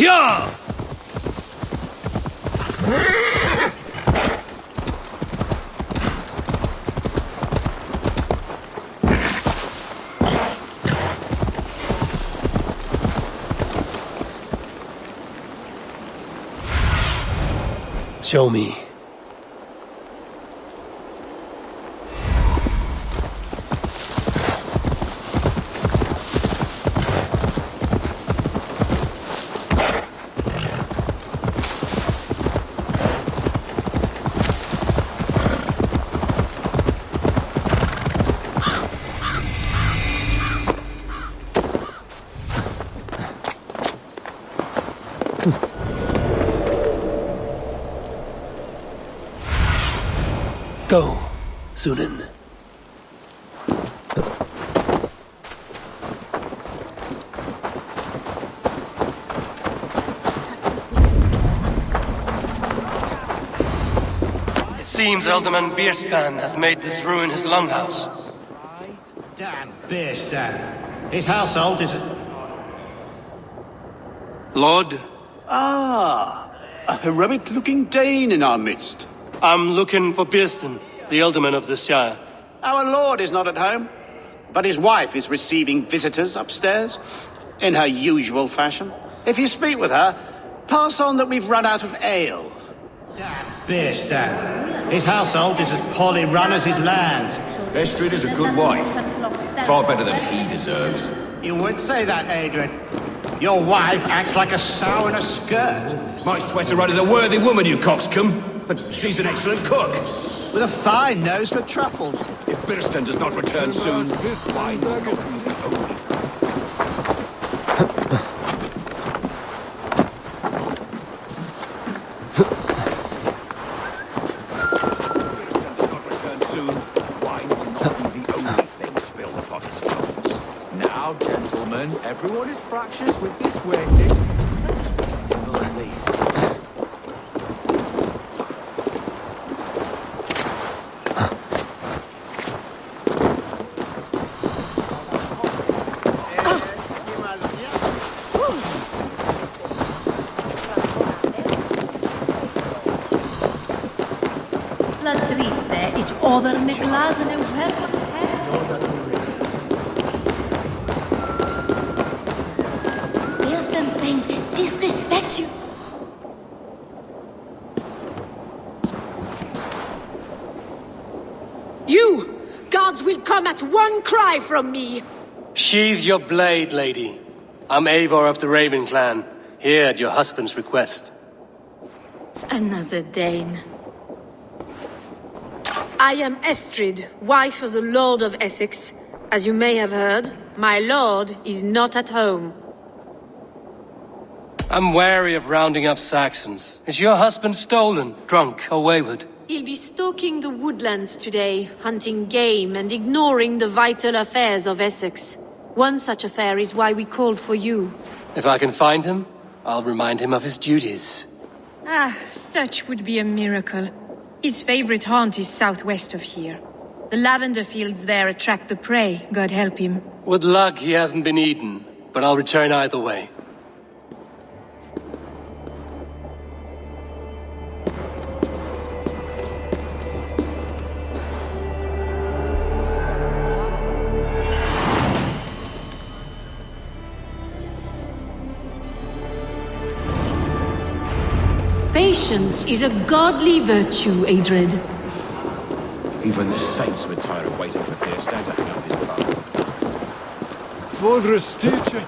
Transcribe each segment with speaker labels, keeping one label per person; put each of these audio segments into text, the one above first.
Speaker 1: Yeah! Show me. Go, Sunan. It seems Alderman Bierstan has made this ruin his longhouse.
Speaker 2: Damn Bierstan. His household is...
Speaker 1: Lord?
Speaker 3: Ah, a heroic-looking Dane in our midst.
Speaker 1: I'm looking for Bierstan, the alderman of this shire.
Speaker 3: Our lord is not at home, but his wife is receiving visitors upstairs, in her usual fashion. If you speak with her, pass on that we've run out of ale.
Speaker 2: Damn Bierstan. His household is as poorly run as his lands.
Speaker 4: Estrid is a good wife. Far better than he deserves.
Speaker 2: You would say that, Adrian. Your wife acts like a sow in a skirt.
Speaker 4: Might swear to run as a worthy woman, you coxcomb. But she's an excellent cook.
Speaker 2: With a fine nose for truffles.
Speaker 4: If Bierstan does not return soon, wine will not be only.
Speaker 5: Now, gentlemen, everyone is fractious with this waiting. At least.
Speaker 6: La triste, ich orderne glasene werfen.
Speaker 7: Disrespect you. You! Gods will come at one cry from me!
Speaker 1: Sheathe your blade, lady. I'm Eivor of the Raven clan, here at your husband's request.
Speaker 7: Another Dane. I am Estrid, wife of the Lord of Essex. As you may have heard, my lord is not at home.
Speaker 1: I'm wary of rounding up Saxons. Is your husband stolen, drunk, or wayward?
Speaker 7: He'll be stalking the woodlands today, hunting game and ignoring the vital affairs of Essex. One such affair is why we called for you.
Speaker 1: If I can find him, I'll remind him of his duties.
Speaker 8: Ah, such would be a miracle. His favorite haunt is southwest of here. The lavender fields there attract the prey, God help him.
Speaker 1: With luck, he hasn't been eaten, but I'll return either way.
Speaker 7: Patience is a godly virtue, Adrid.
Speaker 4: Even the saints would tire of waiting for Bierstan to hang up his bow.
Speaker 5: Vodrastice.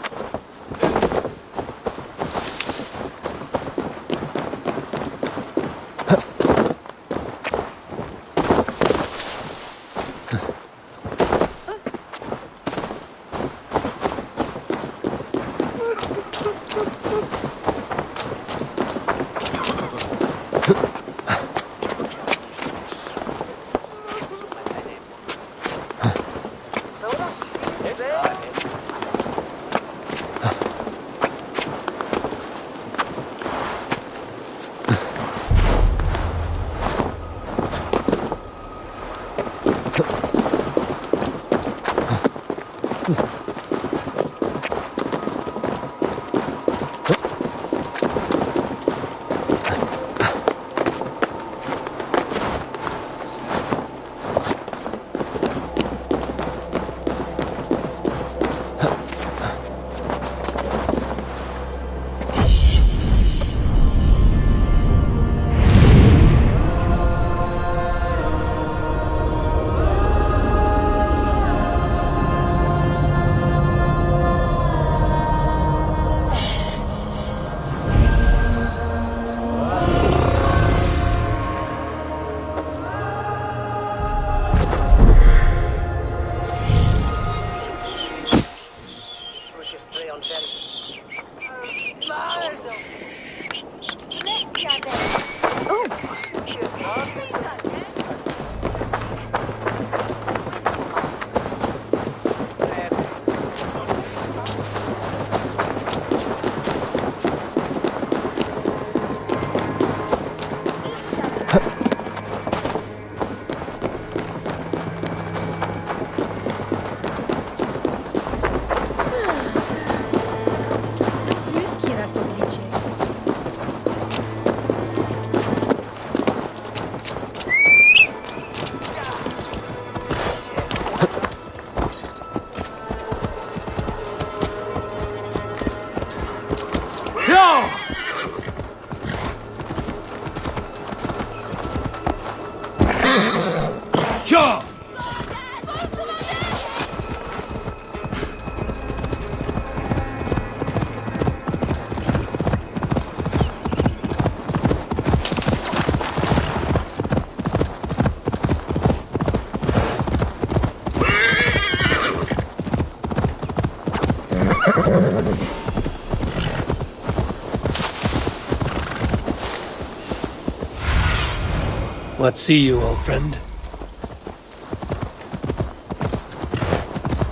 Speaker 1: What see you, old friend?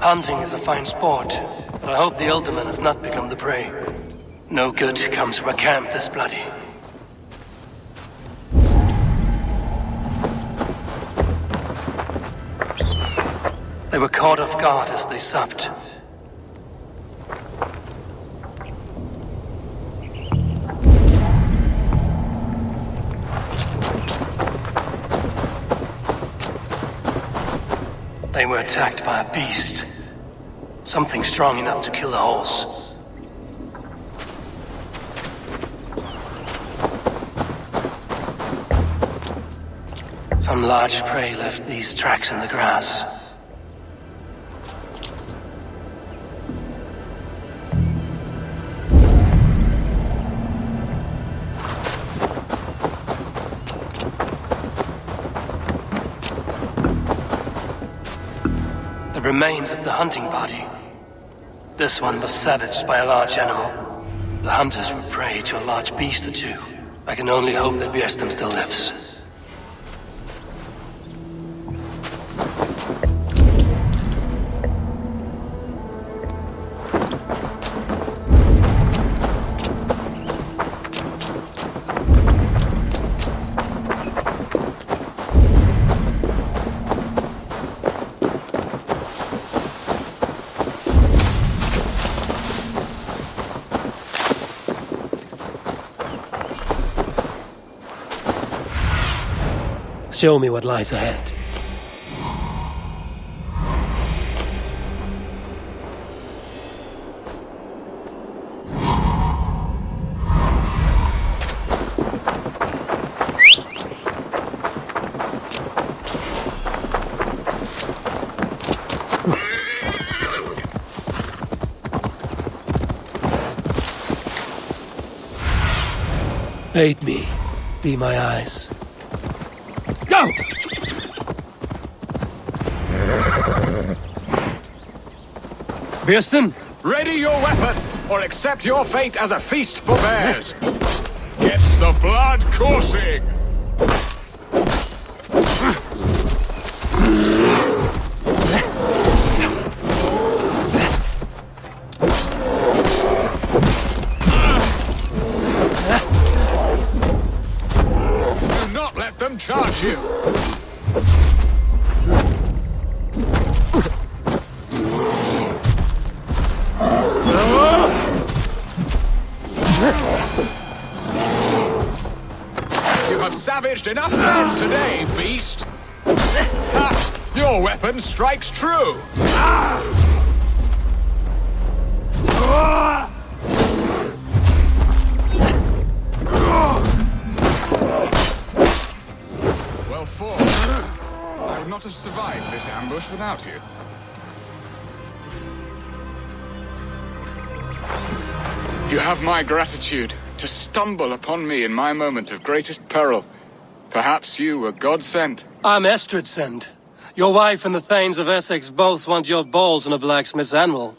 Speaker 1: Hunting is a fine sport, but I hope the Ultimate has not become the prey. No good comes from a camp this bloody. They were caught off guard as they supped. They were attacked by a beast. Something strong enough to kill a horse. Some large prey left these tracks in the grass. The remains of the hunting party. This one was savaged by a large animal. The hunters were prey to a large beast or two. I can only hope that Björsten still lives. Show me what lies ahead. Aid me. Be my eyes. Go! Björsten?
Speaker 4: Ready your weapon, or accept your fate as a feast for bears. Gets the blood coursing. Do not let them charge you. Savaged enough men today, beast! Ha! Your weapon strikes true! Well fought. I would not have survived this ambush without you. You have my gratitude to stumble upon me in my moment of greatest peril. Perhaps you were God sent.
Speaker 1: I'm Estrid sent. Your wife and the Thanes of Essex both want your balls on a blacksmith's anvil.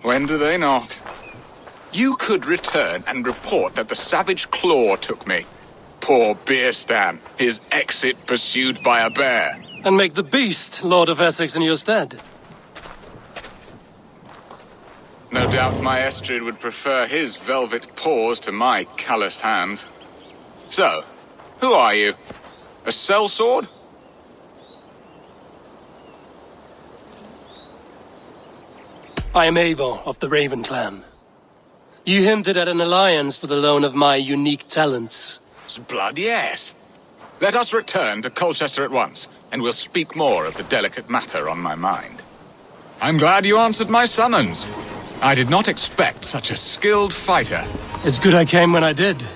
Speaker 4: when do they not? You could return and report that the savage claw took me. Poor Beerstan, his exit pursued by a bear.
Speaker 1: And make the beast Lord of Essex in your stead.
Speaker 4: No doubt my Estrid would prefer his velvet paws to my calloused hands. So, who are you? A sellsword?
Speaker 1: I am Eivor of the Raven clan. You hinted at an alliance for the loan of my unique talents.
Speaker 4: Blood, yes. Let us return to Colchester at once, and we'll speak more of the delicate matter on my mind. I'm glad you answered my summons. I did not expect such a skilled fighter.
Speaker 1: It's good I came when I did.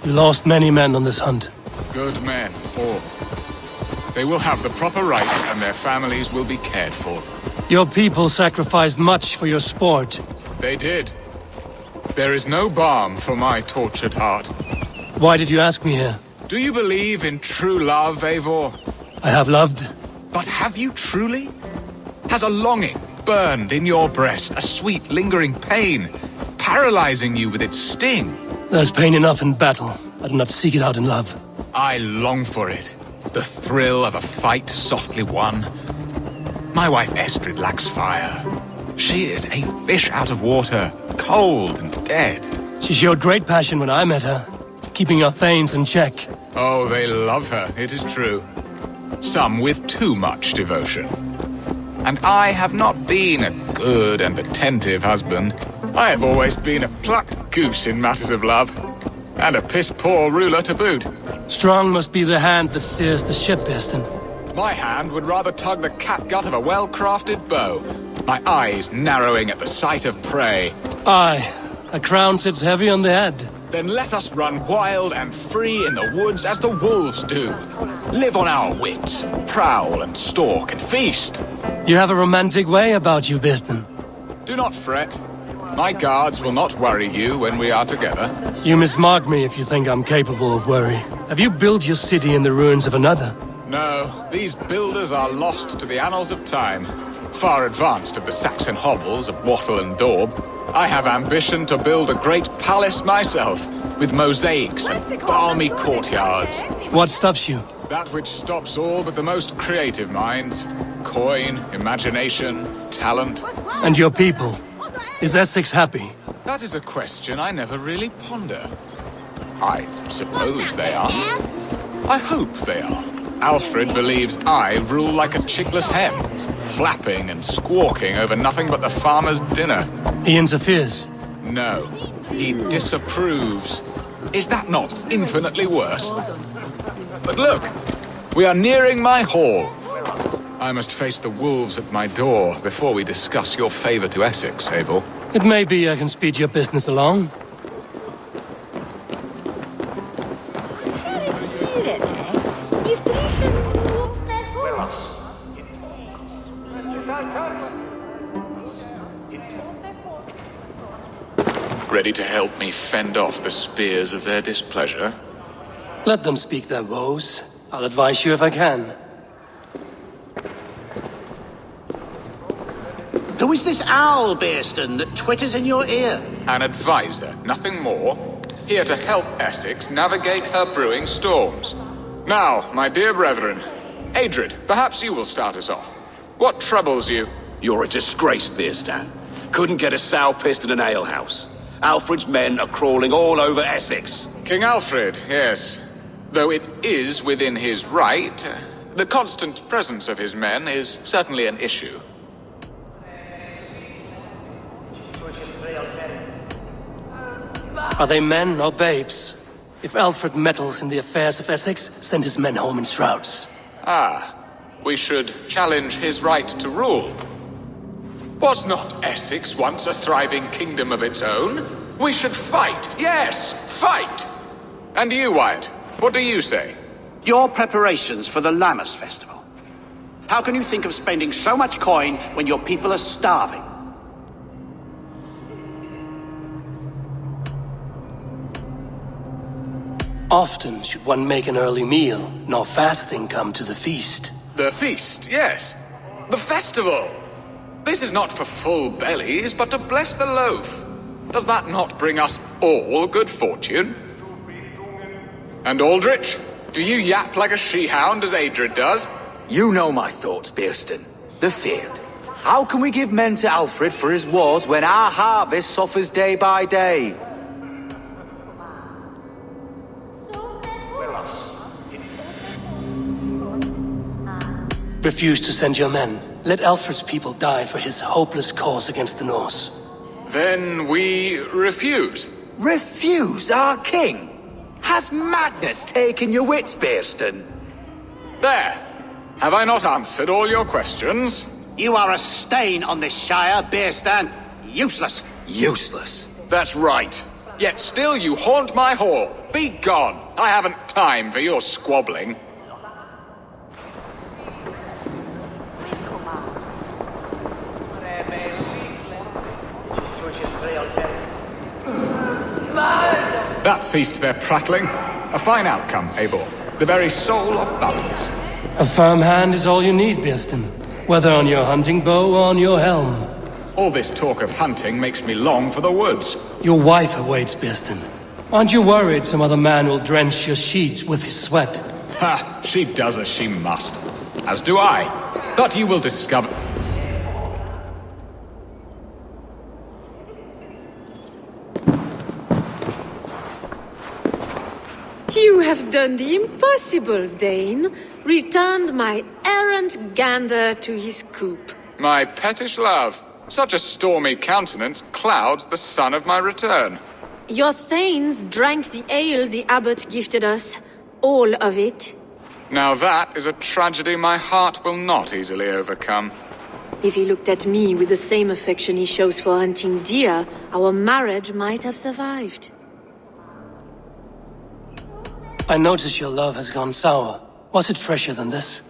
Speaker 1: You lost many men on this hunt.
Speaker 4: Good men, all. They will have the proper rights, and their families will be cared for.
Speaker 1: Your people sacrificed much for your sport.
Speaker 4: They did. There is no balm for my tortured heart.
Speaker 1: Why did you ask me here?
Speaker 4: Do you believe in true love, Eivor?
Speaker 1: I have loved.
Speaker 4: But have you truly? Has a longing burned in your breast, a sweet, lingering pain, paralyzing you with its sting?
Speaker 1: There's pain enough in battle. I do not seek it out in love.
Speaker 4: I long for it. The thrill of a fight softly won. My wife Estrid lacks fire. She is a fish out of water, cold and dead.
Speaker 1: She showed great passion when I met her, keeping our thanes in check.
Speaker 4: Oh, they love her, it is true. Some with too much devotion. And I have not been a good and attentive husband. I have always been a plucked goose in matters of love. And a piss-poor ruler to boot.
Speaker 1: Strong must be the hand that steers the ship, Beerstan.
Speaker 4: My hand would rather tug the catgut of a well-crafted bow. My eyes narrowing at the sight of prey.
Speaker 1: Aye, a crown sits heavy on the head.
Speaker 4: Then let us run wild and free in the woods as the wolves do. Live on our wits, prowl and stalk and feast.
Speaker 1: You have a romantic way about you, Beerstan.
Speaker 4: Do not fret. My guards will not worry you when we are together.
Speaker 1: You mismark me if you think I'm capable of worry. Have you built your city in the ruins of another?
Speaker 4: No, these builders are lost to the annals of time. Far advanced of the Saxon hovels of Wattle and Daub. I have ambition to build a great palace myself, with mosaics and balmy courtyards.
Speaker 1: What stops you?
Speaker 4: That which stops all but the most creative minds. Coin, imagination, talent.
Speaker 1: And your people? Is Essex happy?
Speaker 4: That is a question I never really ponder. I suppose they are. I hope they are. Alfred believes I rule like a chickless hen, flapping and squawking over nothing but the farmer's dinner.
Speaker 1: He interferes?
Speaker 4: No, he disapproves. Is that not infinitely worse? But look, we are nearing my hall. I must face the wolves at my door before we discuss your favor to Essex, Abel.
Speaker 1: It may be I can speed your business along.
Speaker 4: Ready to help me fend off the spears of their displeasure?
Speaker 1: Let them speak their woes. I'll advise you if I can.
Speaker 3: Who is this owl, Beerstan, that twitters in your ear?
Speaker 4: An advisor, nothing more. Here to help Essex navigate her brewing storms. Now, my dear brethren, Adrid, perhaps you will start us off. What troubles you?
Speaker 9: You're a disgrace, Beerstan. Couldn't get a sow pissed in an alehouse. Alfred's men are crawling all over Essex.
Speaker 4: King Alfred, yes. Though it is within his right, the constant presence of his men is certainly an issue.
Speaker 1: Are they men or babes? If Alfred meddles in the affairs of Essex, send his men home in shrouds.
Speaker 4: Ah, we should challenge his right to rule. Was not Essex once a thriving kingdom of its own? We should fight, yes, fight! And you, Wyatt, what do you say?
Speaker 3: Your preparations for the Lammas festival. How can you think of spending so much coin when your people are starving?
Speaker 1: Often should one make an early meal, nor fasting come to the feast.
Speaker 4: The feast, yes. The festival! This is not for full bellies, but to bless the loaf. Does that not bring us all good fortune? And Aldrich, do you yap like a she-hound as Adred does?
Speaker 10: You know my thoughts, Bearston. The feared. How can we give men to Alfred for his wars when our harvest suffers day by day?
Speaker 1: Refuse to send your men. Let Alfred's people die for his hopeless cause against the Norse.
Speaker 4: Then we refuse.
Speaker 10: Refuse our king? Has madness taken your wits, Bearston?
Speaker 4: There. Have I not answered all your questions?
Speaker 3: You are a stain on this shire, Bearstan. Useless.
Speaker 10: Useless.
Speaker 9: That's right.
Speaker 4: Yet still you haunt my hall. Be gone. I haven't time for your squabbling. That ceased their prattling. A fine outcome, Eivor. The very soul of balance.
Speaker 1: A firm hand is all you need, Bearston. Whether on your hunting bow or on your helm.
Speaker 4: All this talk of hunting makes me long for the woods.
Speaker 1: Your wife awaits, Bearston. Aren't you worried some other man will drench your sheets with his sweat?
Speaker 4: Ha! She does as she must. As do I. But you will discover...
Speaker 7: You have done the impossible, Dane. Returned my errant gander to his coop.
Speaker 4: My pettish love. Such a stormy countenance clouds the sun of my return.
Speaker 7: Your thanes drank the ale the abbot gifted us. All of it.
Speaker 4: Now that is a tragedy my heart will not easily overcome.
Speaker 7: If he looked at me with the same affection he shows for hunting deer, our marriage might have survived.
Speaker 1: I notice your love has gone sour. Was it fresher than this?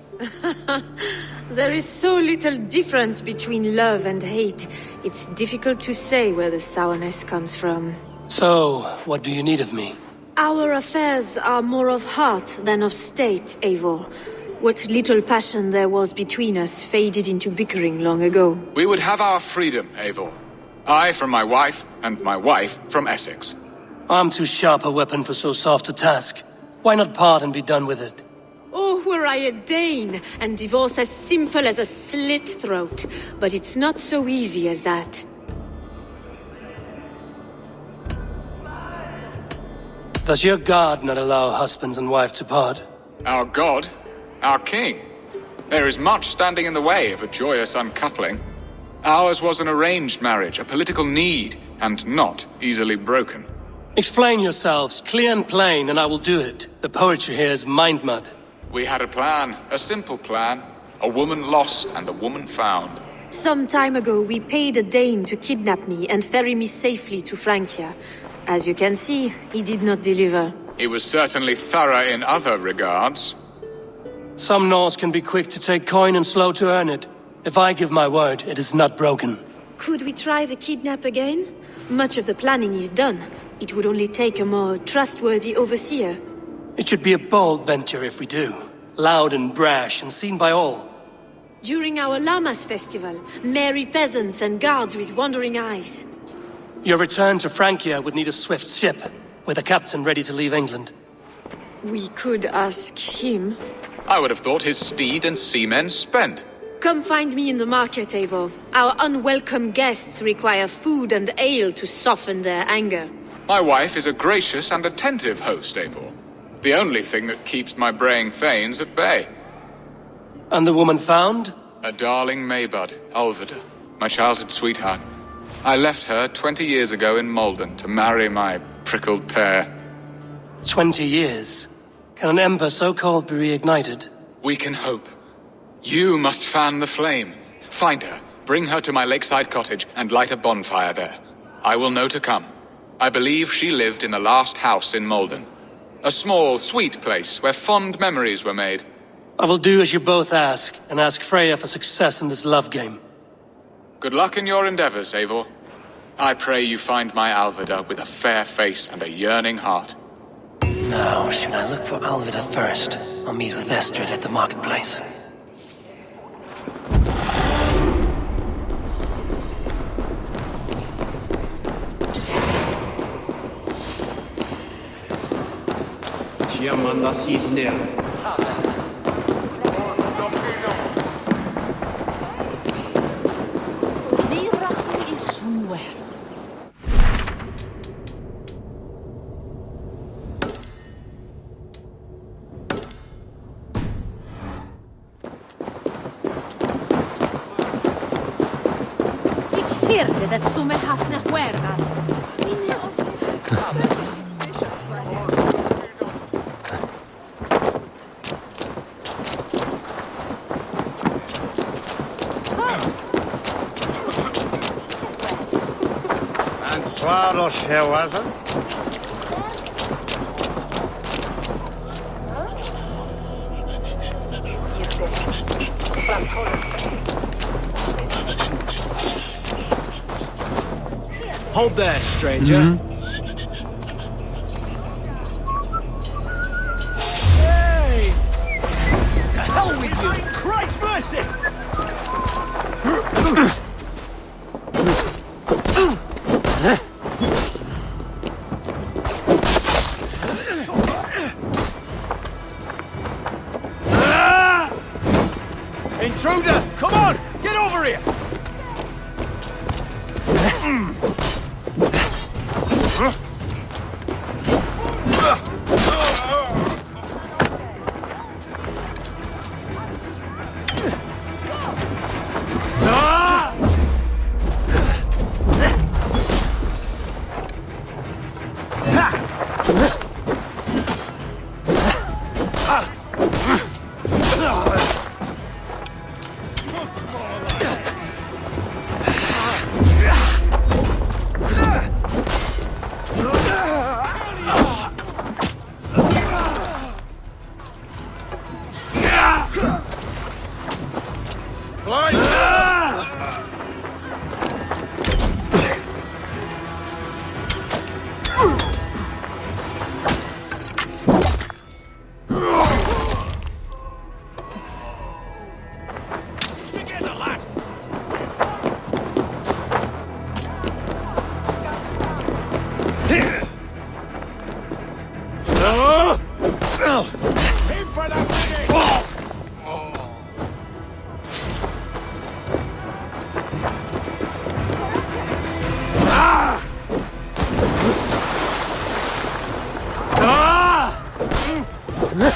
Speaker 7: There is so little difference between love and hate. It's difficult to say where the sourness comes from.
Speaker 1: So, what do you need of me?
Speaker 7: Our affairs are more of heart than of state, Eivor. What little passion there was between us faded into bickering long ago.
Speaker 4: We would have our freedom, Eivor. I from my wife, and my wife from Essex.
Speaker 1: I'm too sharp a weapon for so soft a task. Why not part and be done with it?
Speaker 7: Oh, were I a Dane, and divorce as simple as a slit throat. But it's not so easy as that.
Speaker 1: Does your God not allow husband and wife to part?
Speaker 4: Our God? Our king? There is much standing in the way of a joyous uncoupling. Ours was an arranged marriage, a political need, and not easily broken.
Speaker 1: Explain yourselves, clear and plain, and I will do it. The poetry here is mind mud.
Speaker 4: We had a plan, a simple plan. A woman lost and a woman found.
Speaker 7: Some time ago, we paid a Dane to kidnap me and ferry me safely to Francia. As you can see, he did not deliver.
Speaker 4: He was certainly thorough in other regards.
Speaker 1: Some Norse can be quick to take coin and slow to earn it. If I give my word, it is not broken.
Speaker 7: Could we try the kidnap again? Much of the planning is done. It would only take a more trustworthy overseer.
Speaker 1: It should be a bold venture if we do. Loud and brash and seen by all.
Speaker 7: During our Llamas festival, merry peasants and guards with wandering eyes.
Speaker 1: Your return to Francia would need a swift ship, with a captain ready to leave England.
Speaker 7: We could ask him.
Speaker 4: I would have thought his steed and seamen spent.
Speaker 7: Come find me in the market, Eivor. Our unwelcome guests require food and ale to soften their anger.
Speaker 4: My wife is a gracious and attentive host, Eivor. The only thing that keeps my braying thanes at bay.
Speaker 1: And the woman found?
Speaker 4: A darling Maybud, Alvida, my childhood sweetheart. I left her 20 years ago in Malden to marry my prickled pear.
Speaker 1: 20 years? Can an ember so cold be reignited?
Speaker 4: We can hope. You must fan the flame. Find her, bring her to my lakeside cottage, and light a bonfire there. I will know to come. I believe she lived in the last house in Malden. A small, sweet place where fond memories were made.
Speaker 1: I will do as you both ask, and ask Freya for success in this love game.
Speaker 4: Good luck in your endeavors, Eivor. I pray you find my Alvida with a fair face and a yearning heart.
Speaker 1: Now, should I look for Alvida first, or meet with Estrid at the marketplace?
Speaker 6: Hirde dat sume hafna huerga.
Speaker 3: And swallows here, was it?
Speaker 5: Hold there, stranger. Hey! To hell with you! Christ mercy! Intruder! Come on! Get over here!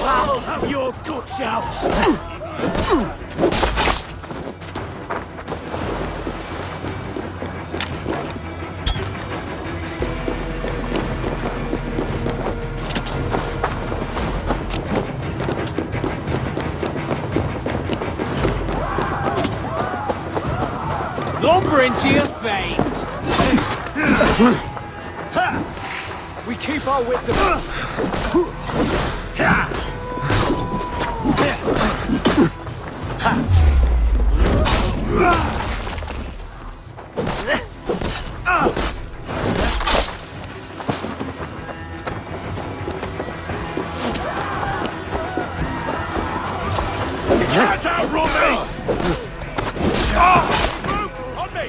Speaker 5: I'll have your guts out! Lumber into your fate! We keep our wits about. You can't outrun me! On me!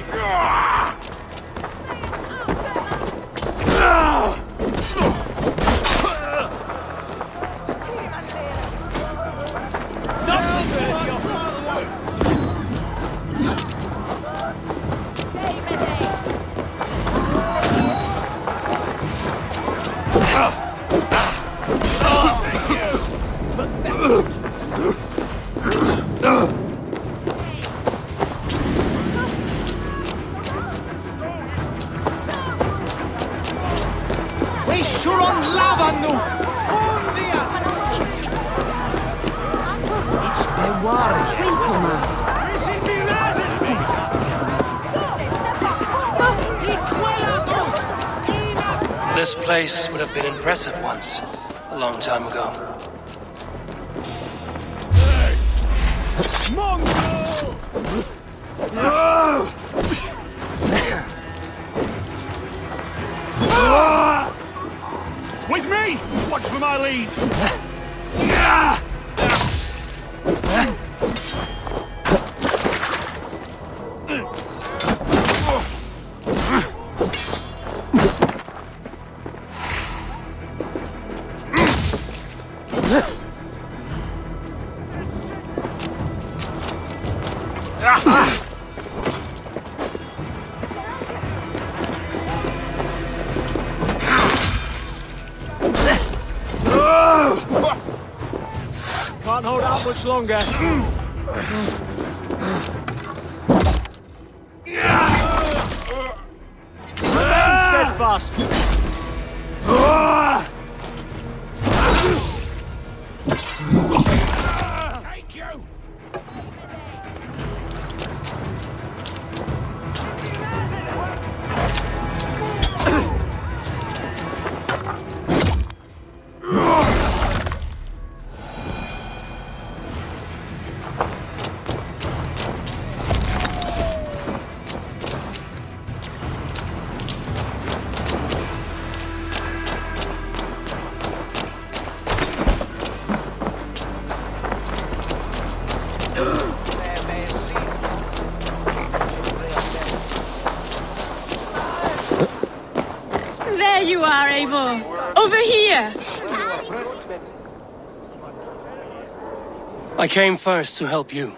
Speaker 1: This place would have been impressive once, a long time ago.
Speaker 5: With me! Watch for my lead! can't hold out much longer. Remain steadfast. Take you.
Speaker 8: There you are, Eivor. Over here.
Speaker 1: I came first to help you.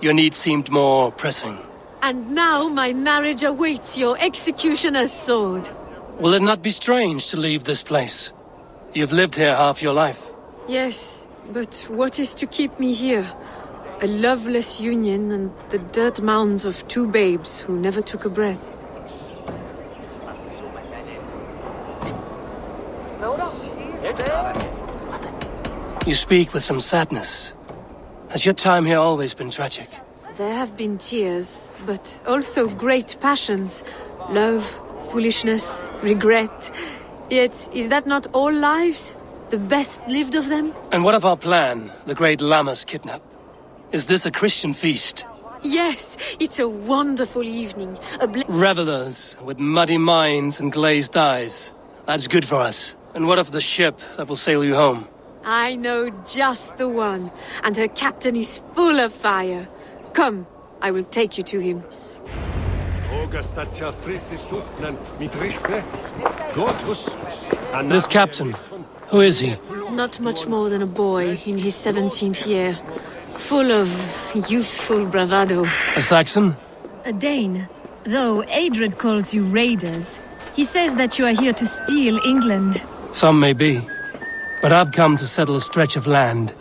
Speaker 1: Your need seemed more pressing.
Speaker 7: And now my marriage awaits your executioner's sword.
Speaker 1: Will it not be strange to leave this place? You've lived here half your life.
Speaker 7: Yes, but what is to keep me here? A loveless union and the dirt mounds of two babes who never took a breath.
Speaker 1: You speak with some sadness. Has your time here always been tragic?
Speaker 7: There have been tears, but also great passions. Love, foolishness, regret. Yet, is that not all lives? The best lived of them?
Speaker 1: And what of our plan, the great Lamma's kidnap? Is this a Christian feast?
Speaker 7: Yes, it's a wonderful evening.
Speaker 1: Revelers with muddy minds and glazed eyes. That's good for us. And what of the ship that will sail you home?
Speaker 7: I know just the one, and her captain is full of fire. Come, I will take you to him.
Speaker 1: This captain, who is he?
Speaker 7: Not much more than a boy in his 17th year. Full of youthful bravado.
Speaker 1: A Saxon?
Speaker 8: A Dane. Though Adred calls you raiders. He says that you are here to steal England.
Speaker 1: Some may be. But I've come to settle a stretch of land.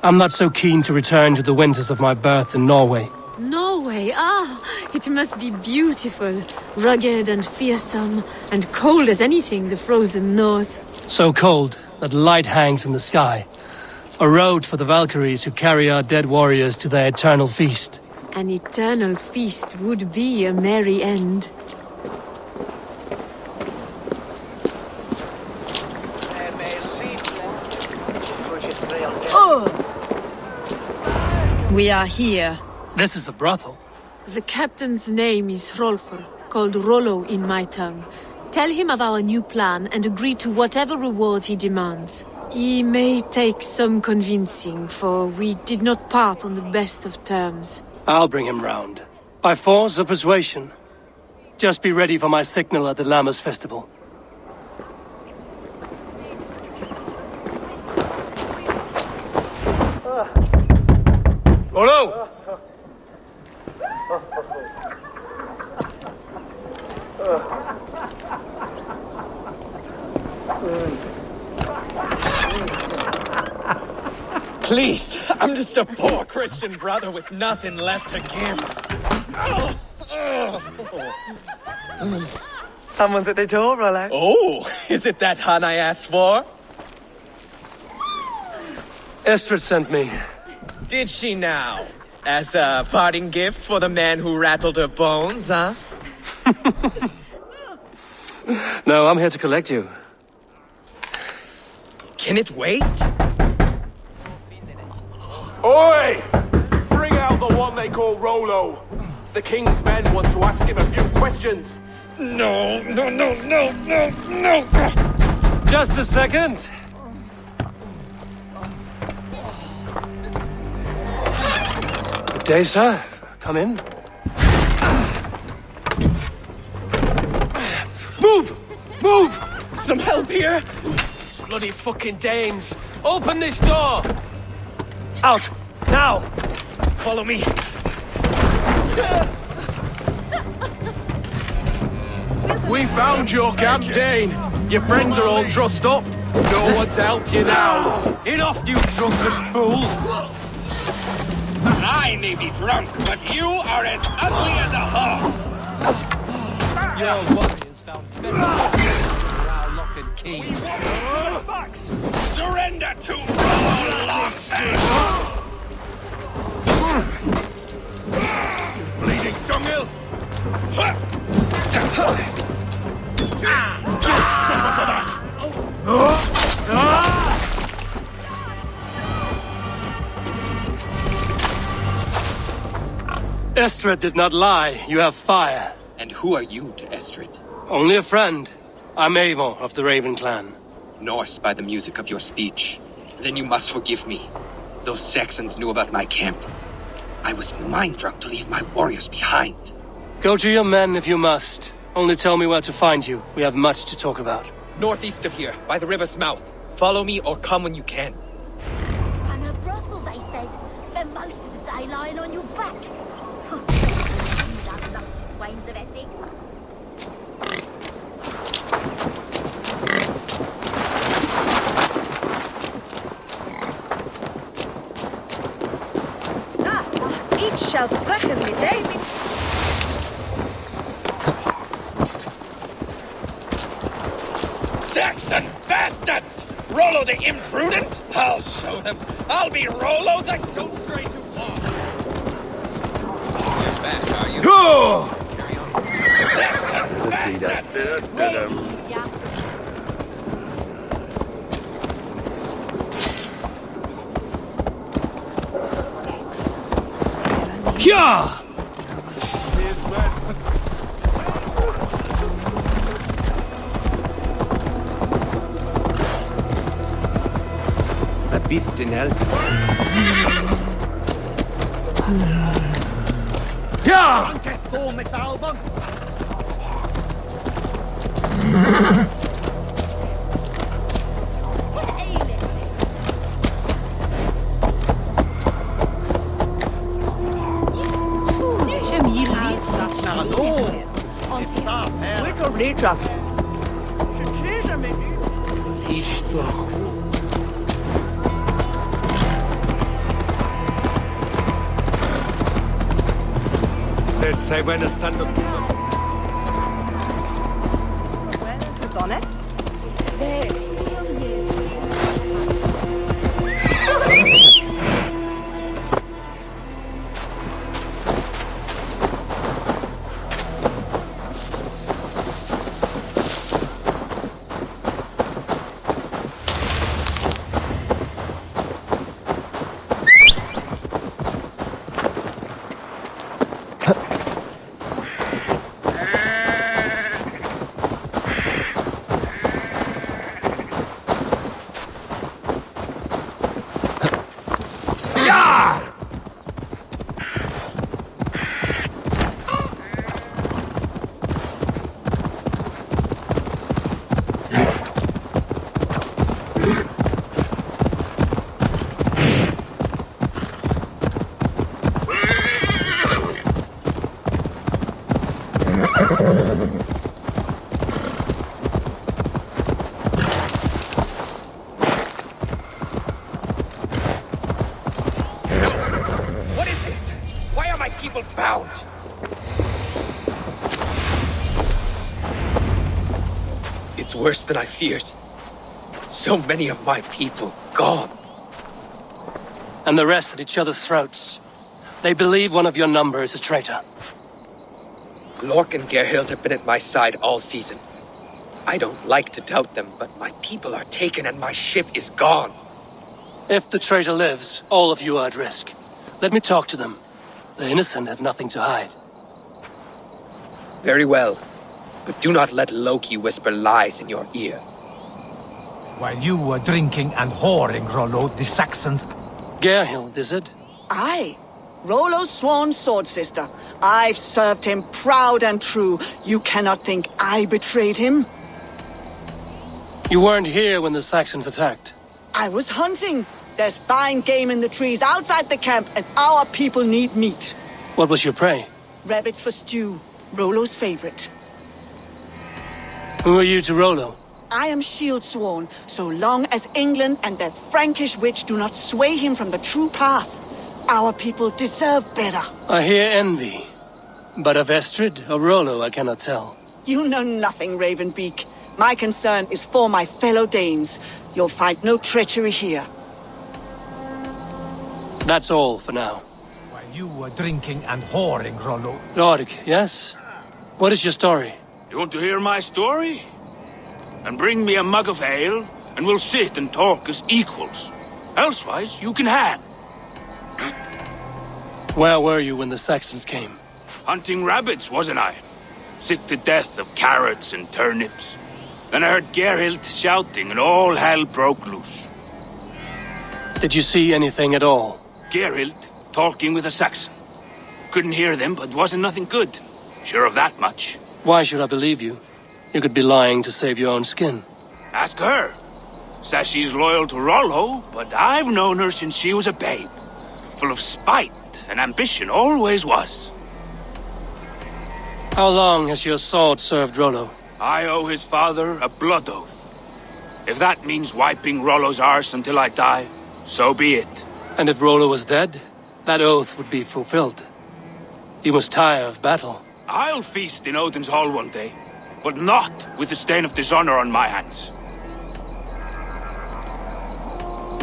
Speaker 1: I'm not so keen to return to the winters of my birth in Norway.
Speaker 7: Norway? Ah, it must be beautiful. Rugged and fearsome, and cold as anything the frozen north.
Speaker 1: So cold that light hangs in the sky. A road for the Valkyries who carry our dead warriors to their eternal feast.
Speaker 7: An eternal feast would be a merry end.
Speaker 8: We are here.
Speaker 1: This is a brothel.
Speaker 7: The captain's name is Hrolfr, called Rollo in my tongue. Tell him of our new plan and agree to whatever reward he demands. He may take some convincing, for we did not part on the best of terms.
Speaker 1: I'll bring him round. By force or persuasion. Just be ready for my signal at the Lammas festival. Rollo!
Speaker 11: Please, I'm just a poor Christian brother with nothing left to give.
Speaker 12: Someone's at the door, Rollo.
Speaker 11: Oh, is it that hun I asked for?
Speaker 1: Estrid sent me.
Speaker 11: Did she now? As a parting gift for the man who rattled her bones, huh?
Speaker 1: No, I'm here to collect you.
Speaker 11: Can it wait?
Speaker 13: Oi! Bring out the one they call Rollo. The king's men want to ask him a few questions.
Speaker 11: No.
Speaker 1: Just a second. Good day, sir. Come in. Move!
Speaker 11: Some help here?
Speaker 1: Bloody fucking Danes! Open this door! Out! Now!
Speaker 11: Follow me.
Speaker 14: We found your camp, Dane. Your friends are all trussed up.
Speaker 13: No one to help you now!
Speaker 2: Enough, you drunken fool!
Speaker 14: I may be drunk, but you are as ugly as a hog!
Speaker 2: Your warriors found better for our lock and key.
Speaker 14: We want to the backs! Surrender to Rollo Larsen! Bleeding dunghill! Suffer for that!
Speaker 1: Estrid did not lie. You have fire.
Speaker 11: And who are you to Estrid?
Speaker 1: Only a friend. I'm Eivor of the Raven clan.
Speaker 11: Norse by the music of your speech. Then you must forgive me. Those Saxons knew about my camp. I was mind-drunk to leave my warriors behind.
Speaker 1: Go to your men if you must. Only tell me where to find you. We have much to talk about.
Speaker 11: Northeast of here, by the river's mouth. Follow me or come when you can.
Speaker 6: And a brothel, they said. Spent most of the day lying on your back. Swains of Essex.
Speaker 12: Ich shall sprechen mit David.
Speaker 14: Saxon bastards! Rollo the imprudent? I'll show them. I'll be Rollo the... Don't stray too far.
Speaker 11: You're back, are you?
Speaker 14: Go! Saxon bastards!
Speaker 1: Yeah!
Speaker 2: A beast in hell.
Speaker 1: Yeah!
Speaker 13: Say when to stand up.
Speaker 12: Where is the bonnet?
Speaker 14: What is this? Why are my people bound?
Speaker 11: It's worse than I feared. So many of my people gone.
Speaker 1: And the rest at each other's throats. They believe one of your number is a traitor.
Speaker 11: Lork and Gerhild have been at my side all season. I don't like to doubt them, but my people are taken and my ship is gone.
Speaker 1: If the traitor lives, all of you are at risk. Let me talk to them. The innocent have nothing to hide.
Speaker 11: Very well. But do not let Loki whisper lies in your ear.
Speaker 2: While you were drinking and whoring, Rollo, the Saxons...
Speaker 1: Gerhild, is it?
Speaker 12: Aye. Rollo's sworn sword sister. I've served him proud and true. You cannot think I betrayed him?
Speaker 1: You weren't here when the Saxons attacked.
Speaker 12: I was hunting. There's fine game in the trees outside the camp, and our people need meat.
Speaker 1: What was your prey?
Speaker 12: Rabbits for stew. Rollo's favorite.
Speaker 1: Who are you to Rollo?
Speaker 12: I am shield sworn, so long as England and that Frankish witch do not sway him from the true path. Our people deserve better.
Speaker 1: I hear envy. But of Estrid or Rollo, I cannot tell.
Speaker 12: You know nothing, Ravenbeak. My concern is for my fellow Danes. You'll find no treachery here.
Speaker 1: That's all for now.
Speaker 2: While you were drinking and whoring, Rollo.
Speaker 1: Lord, yes? What is your story?
Speaker 15: You want to hear my story? And bring me a mug of ale, and we'll sit and talk as equals. Elsewise, you can hang.
Speaker 1: Where were you when the Saxons came?
Speaker 15: Hunting rabbits, wasn't I? Sick to death of carrots and turnips. Then I heard Gerhild shouting, and all hell broke loose.
Speaker 1: Did you see anything at all?
Speaker 15: Gerhild talking with a Saxon. Couldn't hear them, but wasn't nothing good. Sure of that much.
Speaker 1: Why should I believe you? You could be lying to save your own skin.
Speaker 15: Ask her. Says she's loyal to Rollo, but I've known her since she was a babe. Full of spite and ambition, always was.
Speaker 1: How long has your sword served Rollo?
Speaker 15: I owe his father a blood oath. If that means wiping Rollo's arse until I die, so be it.
Speaker 1: And if Rollo was dead, that oath would be fulfilled. You must tire of battle.
Speaker 15: I'll feast in Odin's hall one day, but not with the stain of dishonor on my hands.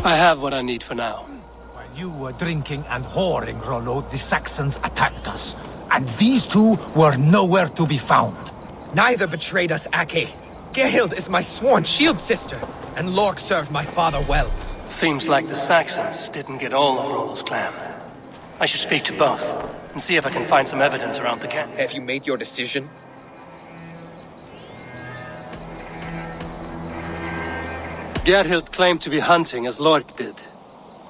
Speaker 1: I have what I need for now.
Speaker 2: While you were drinking and whoring, Rollo, the Saxons attacked us. And these two were nowhere to be found.
Speaker 11: Neither betrayed us, Ake. Gerhild is my sworn shield sister, and Lork served my father well.
Speaker 1: Seems like the Saxons didn't get all of Rollo's clan. I should speak to both, and see if I can find some evidence around the camp.
Speaker 11: Have you made your decision?
Speaker 1: Gerhild claimed to be hunting as Lork did.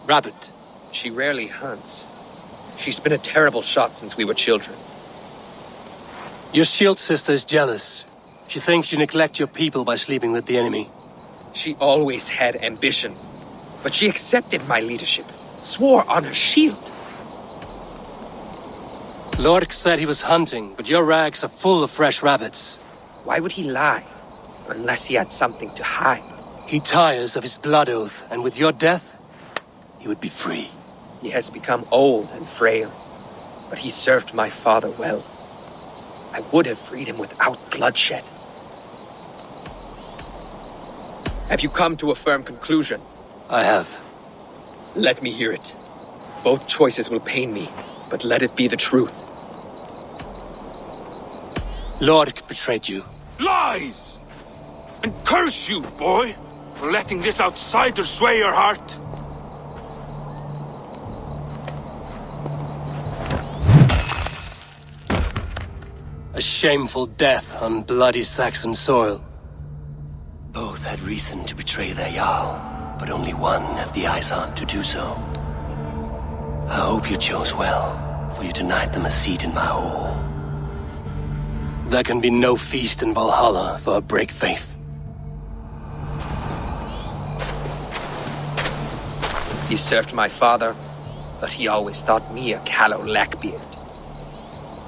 Speaker 1: Rabbit.
Speaker 11: She rarely hunts. She's been a terrible shot since we were children.
Speaker 1: Your shield sister is jealous. She thinks you neglect your people by sleeping with the enemy.
Speaker 11: She always had ambition. But she accepted my leadership. Swore on her shield.
Speaker 1: Lork said he was hunting, but your rags are full of fresh rabbits.
Speaker 11: Why would he lie? Unless he had something to hide.
Speaker 1: He tires of his blood oath, and with your death, he would be free.
Speaker 11: He has become old and frail, but he served my father well. I would have freed him without bloodshed. Have you come to a firm conclusion?
Speaker 1: I have.
Speaker 11: Let me hear it. Both choices will pain me, but let it be the truth.
Speaker 1: Lork betrayed you.
Speaker 15: Lies! And curse you, boy, for letting this outsider sway your heart.
Speaker 1: A shameful death on bloody Saxon soil. Both had reason to betray their Jarl, but only one had the eyesight to do so. I hope you chose well, for you denied them a seat in my hall. There can be no feast in Valhalla for a break faith.
Speaker 11: He served my father, but he always thought me a callow lackbeard.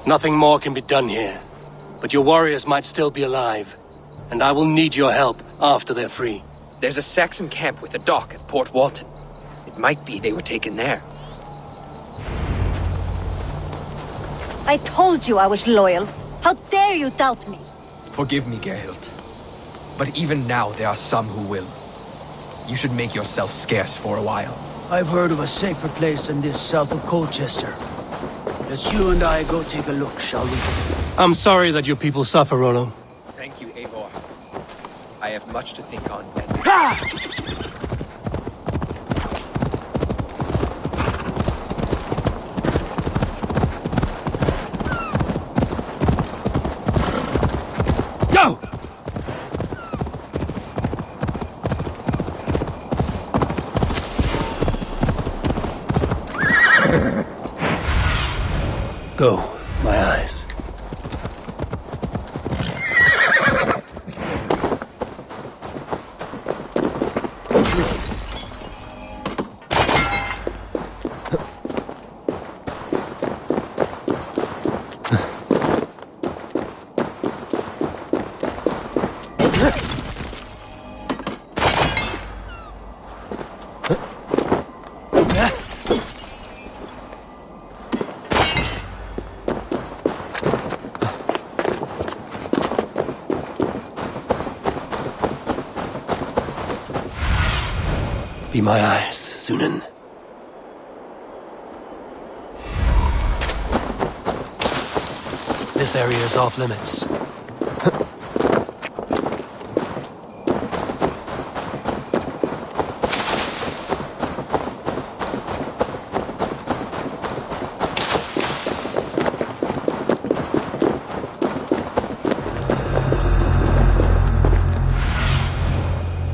Speaker 1: Nothing more can be done here, but your warriors might still be alive, and I will need your help after they're free.
Speaker 11: There's a Saxon camp with a dock at Port Walton. It might be they were taken there.
Speaker 6: I told you I was loyal. How dare you doubt me?
Speaker 11: Forgive me, Gerhild. But even now there are some who will. You should make yourself scarce for a while.
Speaker 16: I've heard of a safer place than this south of Colchester. Let's you and I go take a look, shall we?
Speaker 1: I'm sorry that your people suffer, Rollo.
Speaker 11: Thank you, Eivor. I have much to think on.
Speaker 1: Go! Go, my eyes. Be my eyes, Sunan. This area is off limits.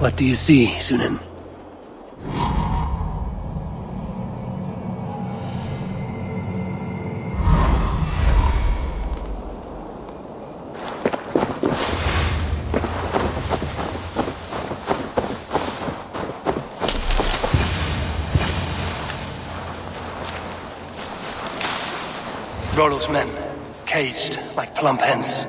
Speaker 1: What do you see, Sunan? Rollo's men, caged like plump hens.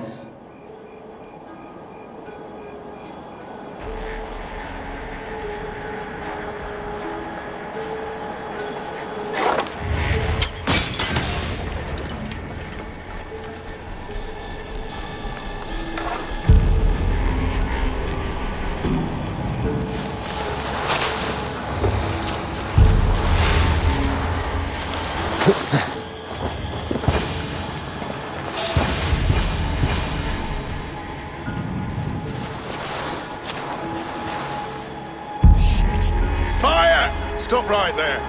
Speaker 13: Stop right there.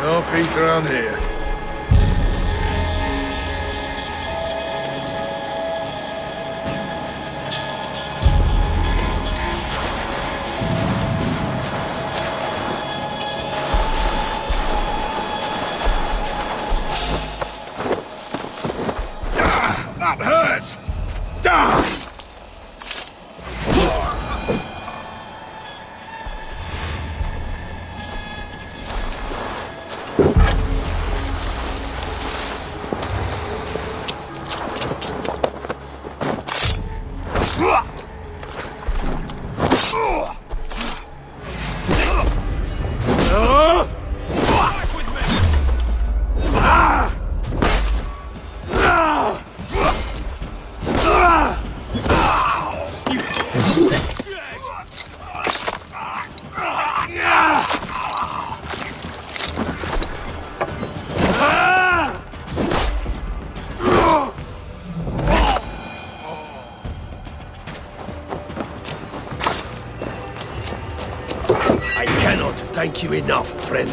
Speaker 13: No peace around here.
Speaker 17: Thank you enough, friend.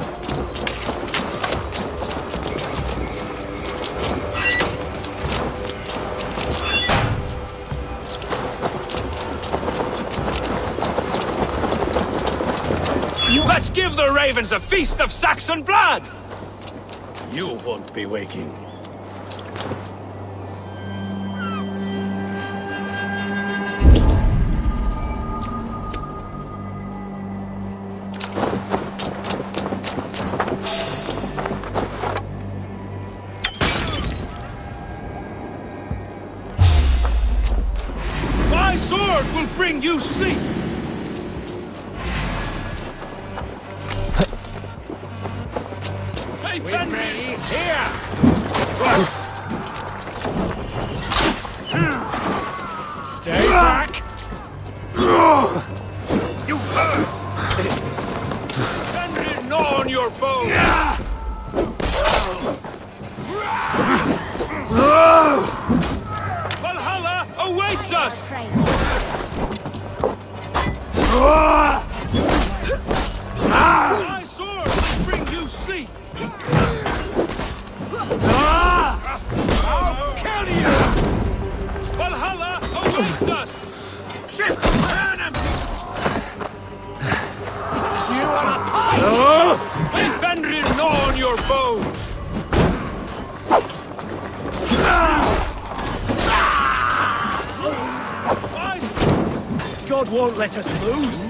Speaker 15: Let's give the ravens a feast of Saxon blood!
Speaker 17: You won't be waking.
Speaker 15: Bring you sleep! Hey, Fenrir! Here!
Speaker 17: Stay back!
Speaker 15: You hurt! Fenrir, gnaw on your bone! Valhalla awaits us! My sword will bring you sleep! I'll kill you! Valhalla awaits us! Shit! Burn him! You wanna fight? Hey, Fenrir, gnaw on your bones!
Speaker 17: God won't let us lose.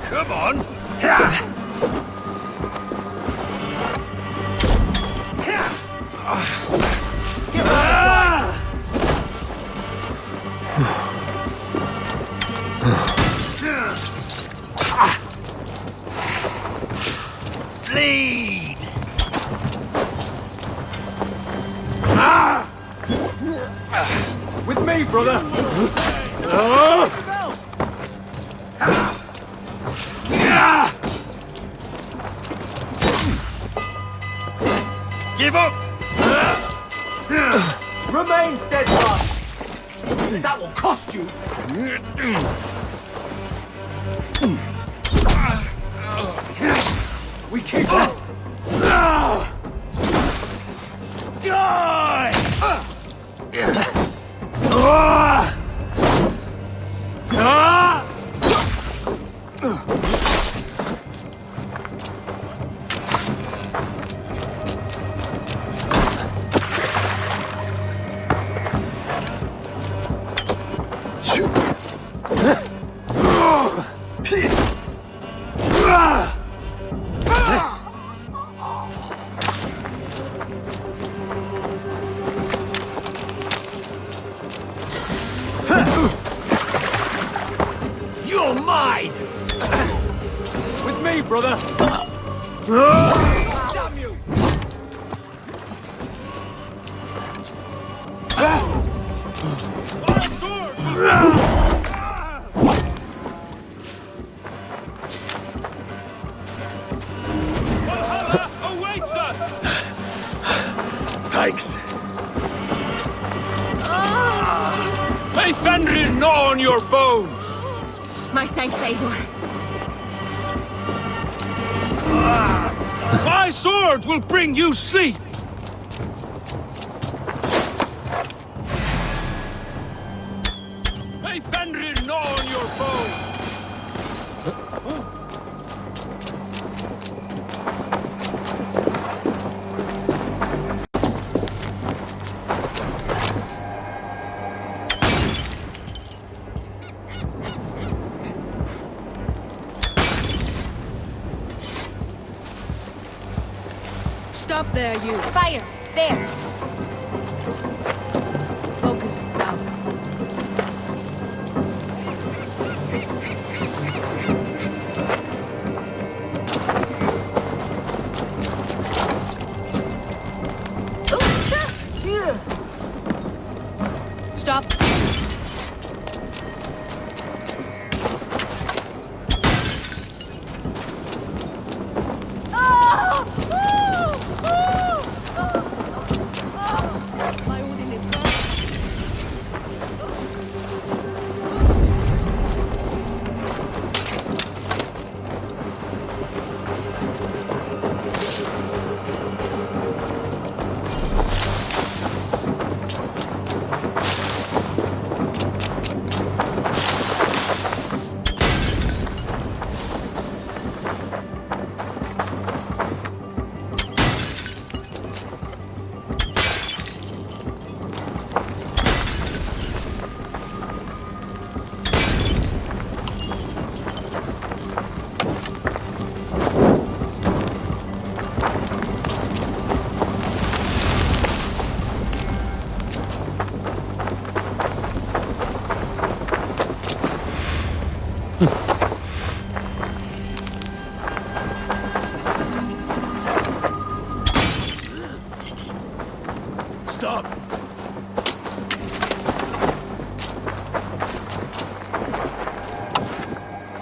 Speaker 15: Come on!
Speaker 17: Give up!
Speaker 5: Remain steadfast! That will cost you! We keep up!
Speaker 17: Die!
Speaker 5: You're mine! With me, brother! Damn you!
Speaker 15: Valhalla awaits us!
Speaker 17: Thanks.
Speaker 15: May Fenrir gnaw on your bones!
Speaker 8: My thanks, Einar.
Speaker 15: My sword will bring you sleep! May Fenrir gnaw on your bones!
Speaker 7: Stop there, you.
Speaker 6: Fire! There!
Speaker 7: Focus now. Stop.
Speaker 17: Stop!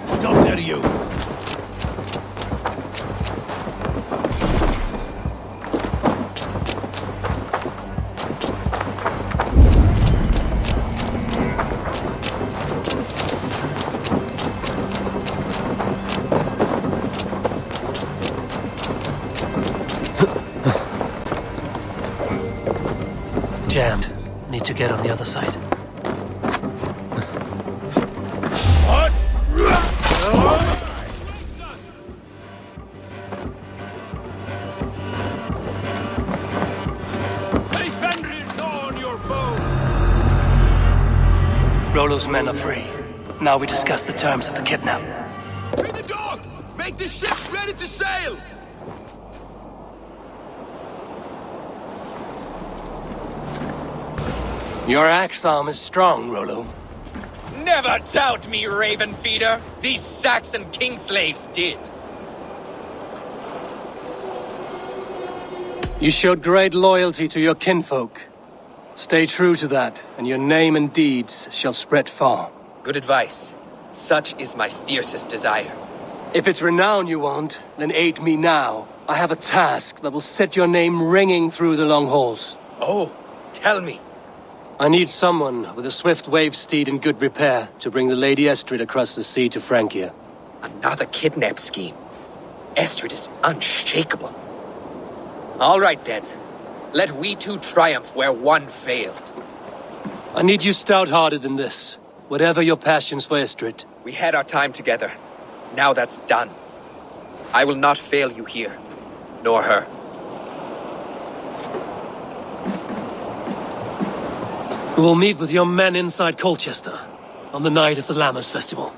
Speaker 17: Stop there, you!
Speaker 1: Jammed. Need to get on the other side.
Speaker 15: May Fenrir gnaw on your bones!
Speaker 1: Rollo's men are free. Now we discuss the terms of the kidnap.
Speaker 14: Free the dog! Make the ship ready to sail!
Speaker 1: Your axe arm is strong, Rollo.
Speaker 11: Never doubt me, Raven Feeder. These Saxon king slaves did.
Speaker 1: You showed great loyalty to your kinfolk. Stay true to that, and your name and deeds shall spread far.
Speaker 11: Good advice. Such is my fiercest desire.
Speaker 1: If it's renown you want, then aid me now, I have a task that will set your name ringing through the long halls.
Speaker 11: Oh, tell me.
Speaker 1: I need someone with a swift wave steed in good repair to bring the Lady Estrid across the sea to Francia.
Speaker 11: Another kidnap scheme. Estrid is unshakable. All right then. Let we two triumph where one failed.
Speaker 1: I need you stout-hearted than this, whatever your passions for Estrid.
Speaker 11: We had our time together. Now that's done. I will not fail you here, nor her.
Speaker 1: We will meet with your men inside Colchester on the night of the Lammers Festival.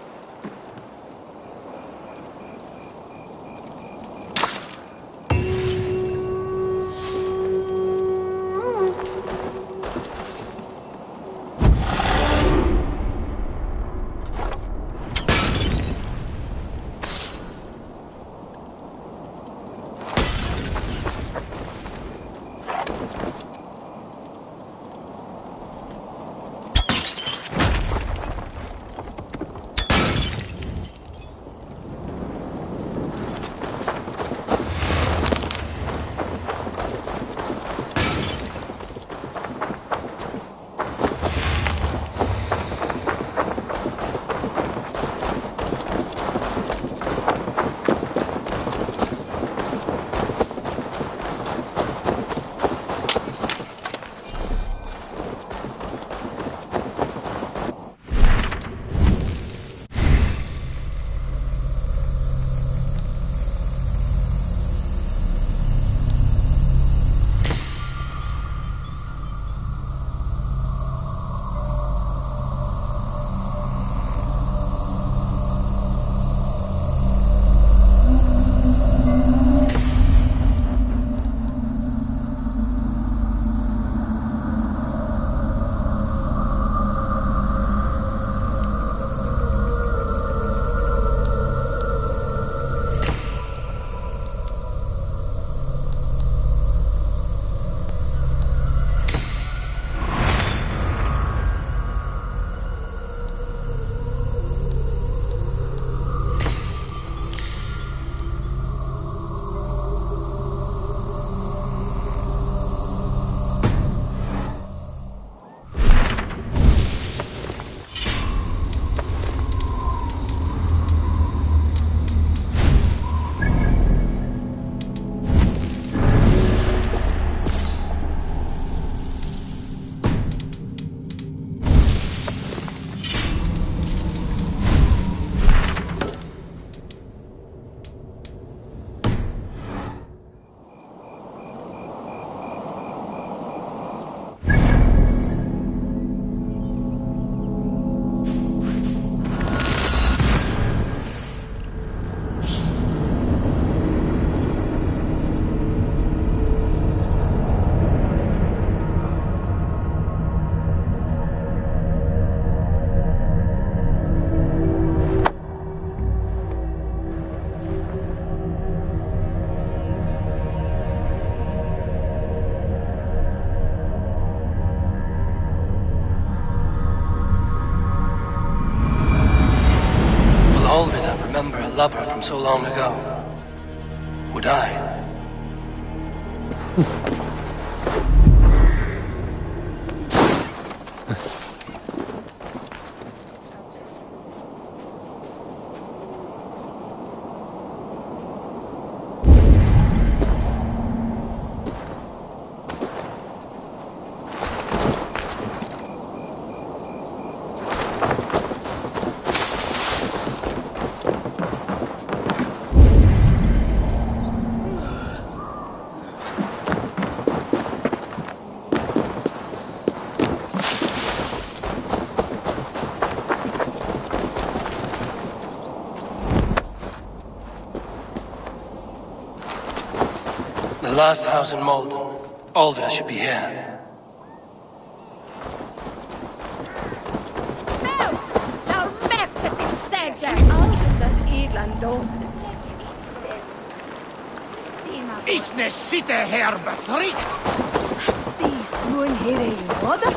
Speaker 1: Remember a lover from so long ago. Would I? The last house in Malden. All of it should be here.
Speaker 17: Isne sitte her betrykt! These moon here in order?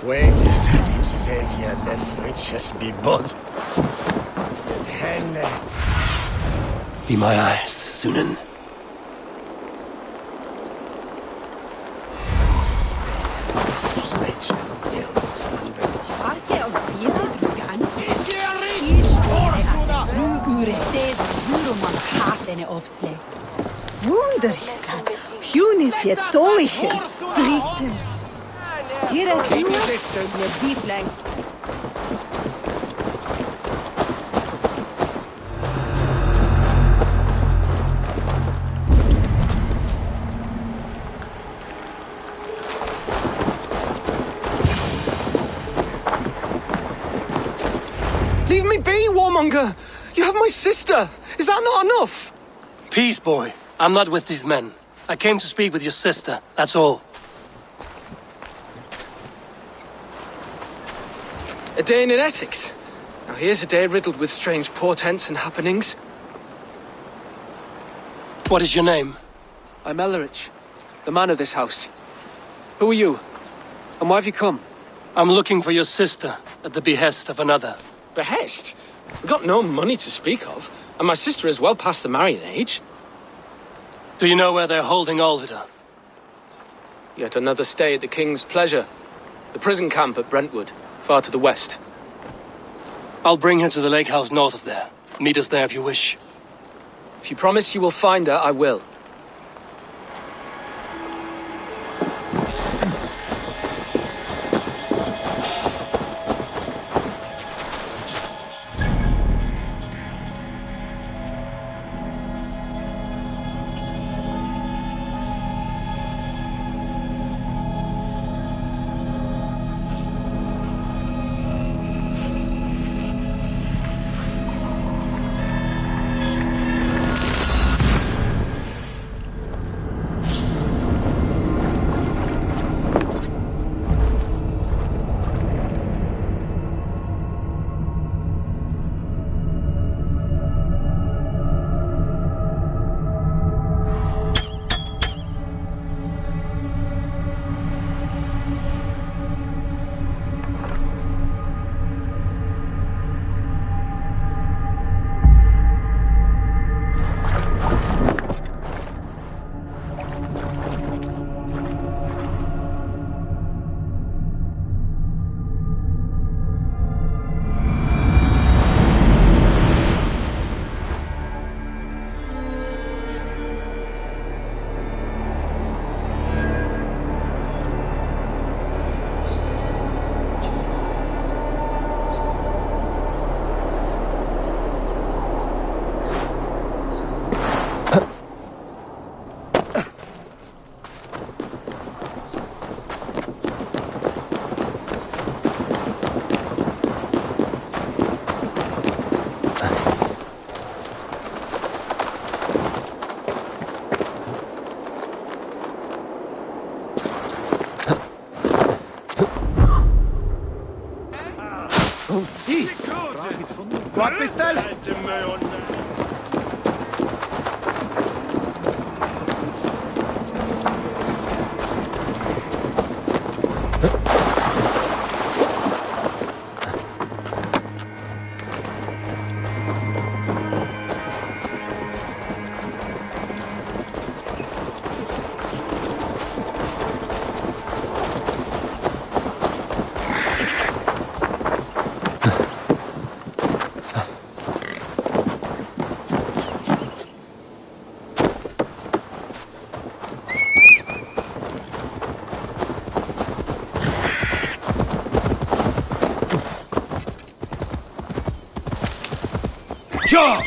Speaker 17: When is that in Stadia that riches be bought? And henne
Speaker 1: Be my eyes, Sunan.
Speaker 12: Wunderligt. Hunis je tolken. Dritten. Hier is Hunis met dieplang.
Speaker 18: Leave me be, warmonger! You have my sister! Is that not enough?
Speaker 1: Peace, boy. I'm not with these men. I came to speak with your sister, that's all.
Speaker 18: A day in Essex. Now here's a day riddled with strange portents and happenings.
Speaker 1: What is your name?
Speaker 18: I'm Ellerich, the man of this house. Who are you? And why have you come?
Speaker 1: I'm looking for your sister, at the behest of another.
Speaker 18: Behest? We've got no money to speak of, and my sister is well past the marrying age.
Speaker 1: Do you know where they're holding Olvida?
Speaker 18: Yet another stay at the King's pleasure. The prison camp at Brentwood, far to the west.
Speaker 1: I'll bring her to the lake house north of there. Meet us there if you wish.
Speaker 18: If you promise you will find her, I will.
Speaker 13: Wat bestellen?
Speaker 2: Ja!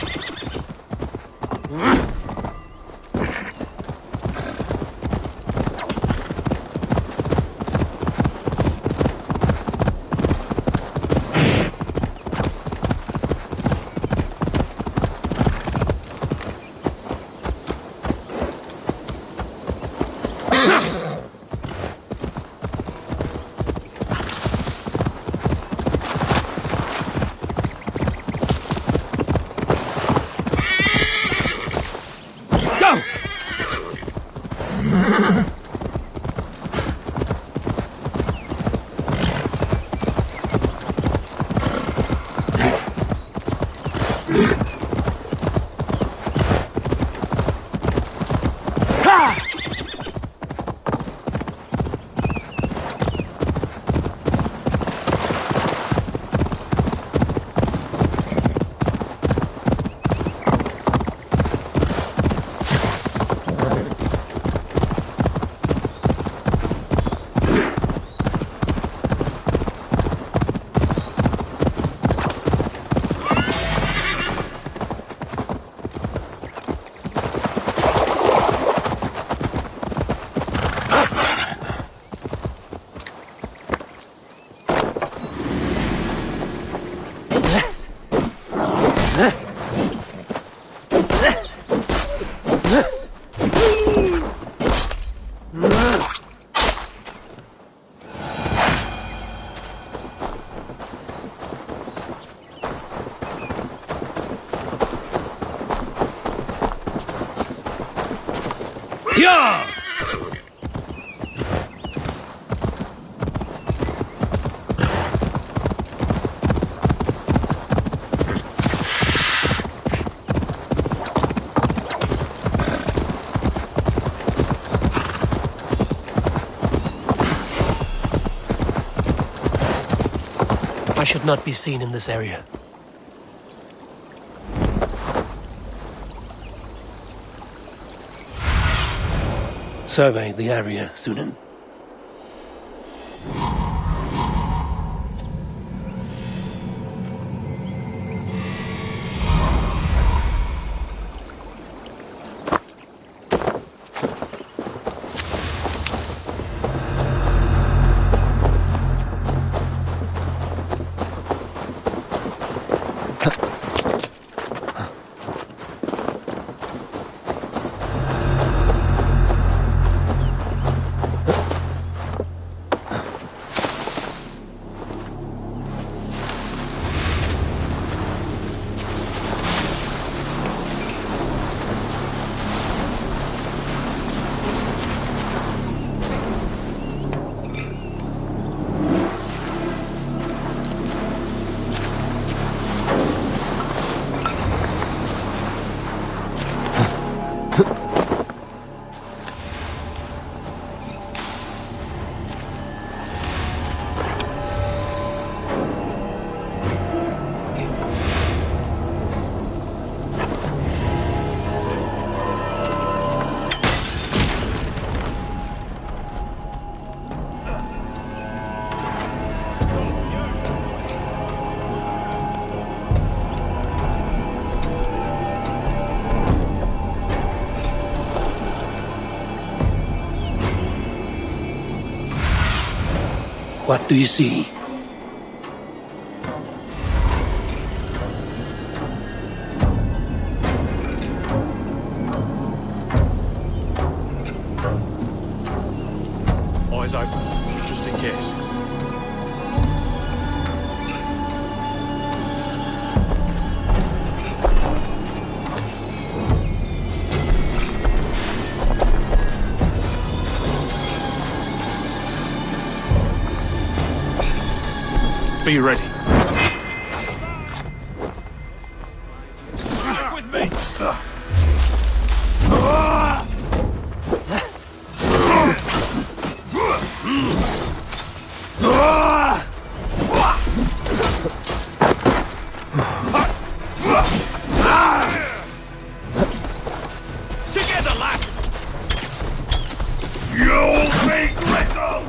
Speaker 1: Yeah! I should not be seen in this area. Survey the area, Sunan. What do you see?
Speaker 13: Eyes open, just in case. Be ready. Stick with me. Together, lad. You'll make little.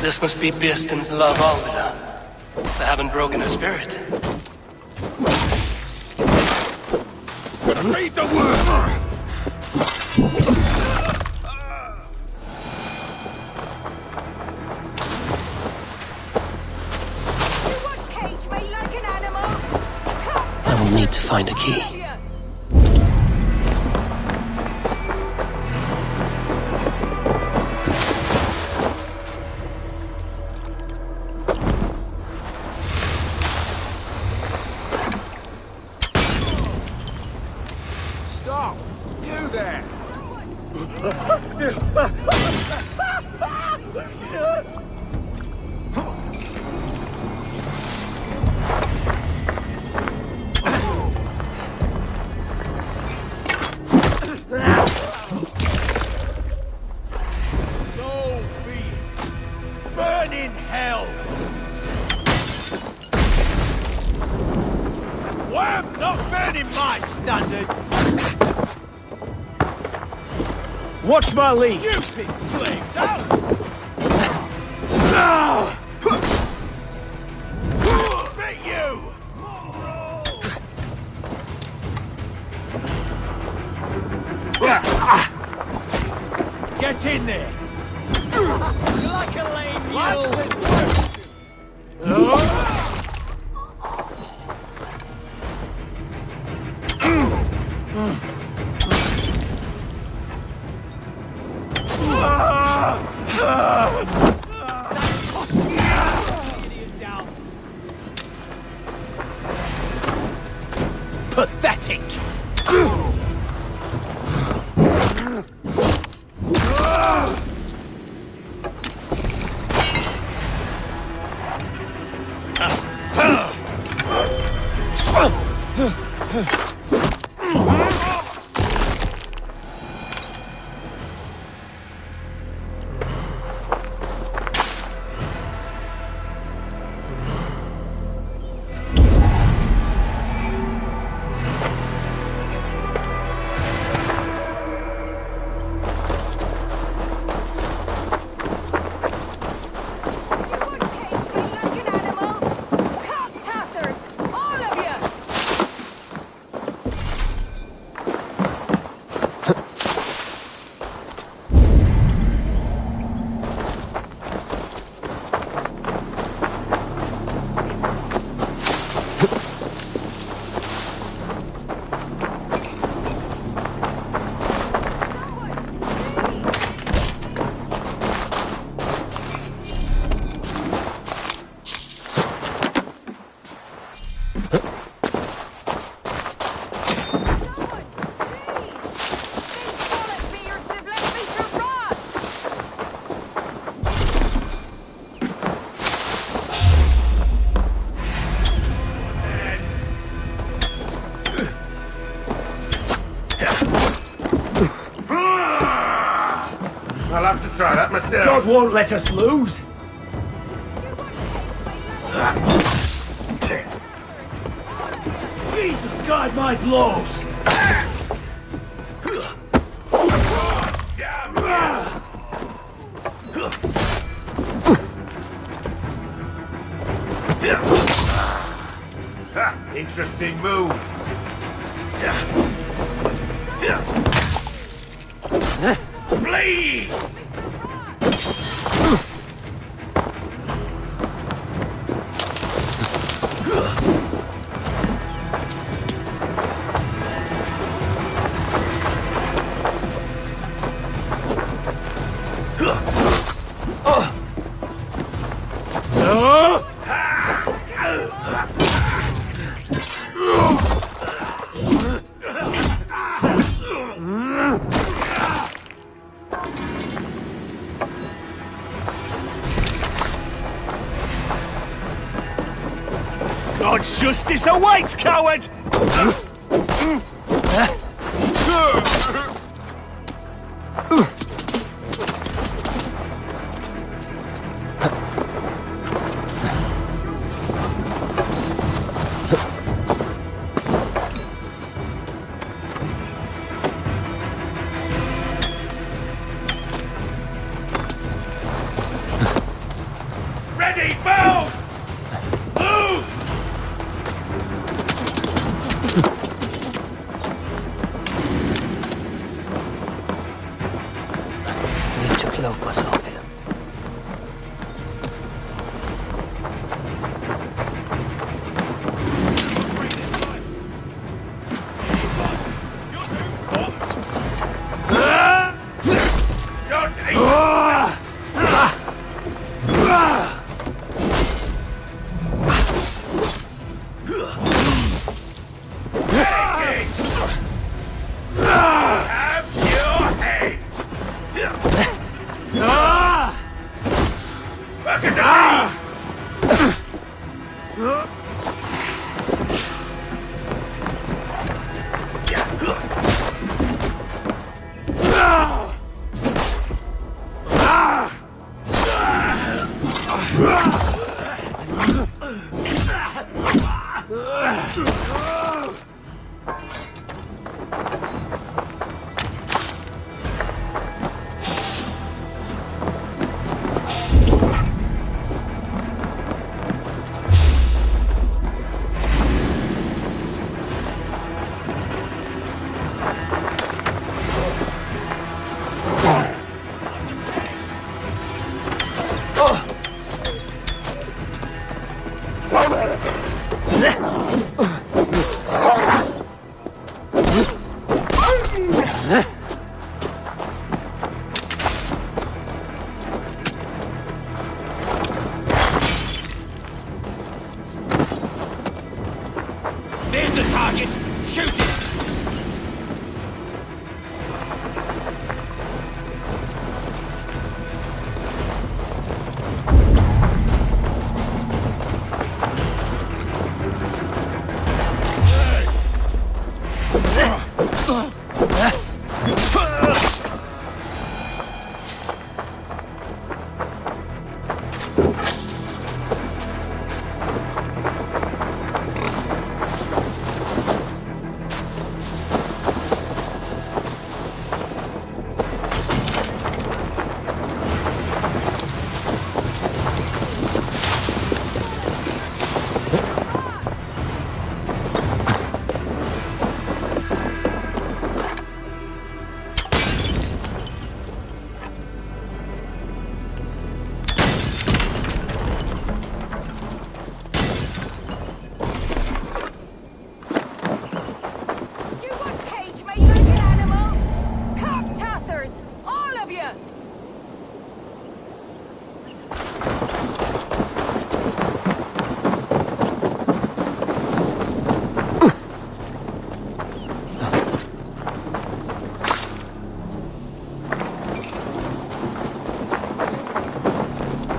Speaker 1: This must be Birsten's love Alvida. They haven't broken her spirit.
Speaker 13: Read the word!
Speaker 1: I will need to find a key.
Speaker 13: Stop! You there!
Speaker 14: Not burning my standard!
Speaker 5: Watch my lead!
Speaker 14: You big flamed out! Bit you! Get in there! You're like a lame mule!
Speaker 5: Pathetic!
Speaker 13: I'll have to try that myself.
Speaker 5: God won't let us lose. Jesus, guide my blows.
Speaker 13: Interesting move. Flee!
Speaker 5: God's justice awaits, coward!
Speaker 13: Ready, move! Move!
Speaker 16: Need to cloak myself here.
Speaker 15: There's the target! Shoot it!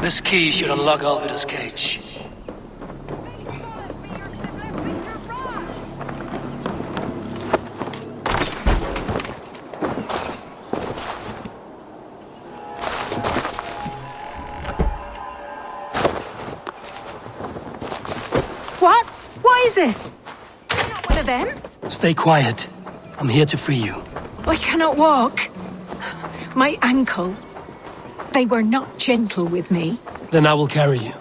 Speaker 1: This key should unlock Alvida's cage.
Speaker 12: What? What is this? You're not one of them?
Speaker 1: Stay quiet. I'm here to free you.
Speaker 12: I cannot walk. My ankle. They were not gentle with me.
Speaker 1: Then I will carry you.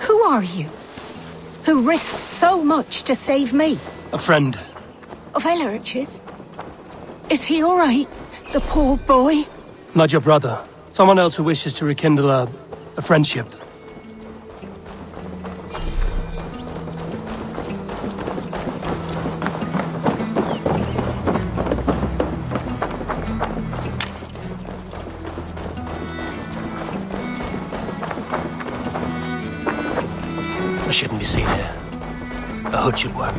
Speaker 12: Who are you? Who risked so much to save me?
Speaker 1: A friend.
Speaker 12: Of Eilerich's? Is he all right? The poor boy?
Speaker 1: Not your brother. Someone else who wishes to rekindle a friendship. Shouldn't be seen here. A hood should work.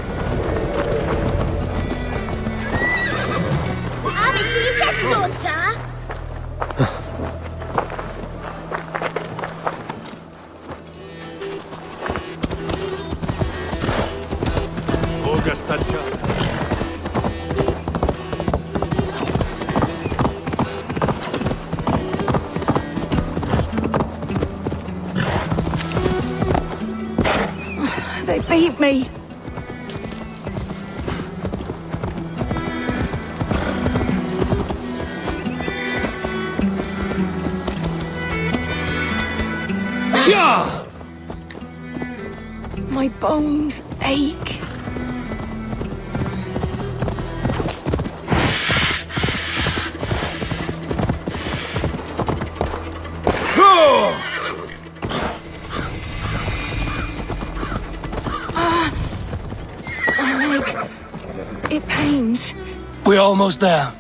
Speaker 12: They beat me. My bones ache. My leg. It pains.
Speaker 1: We're almost there.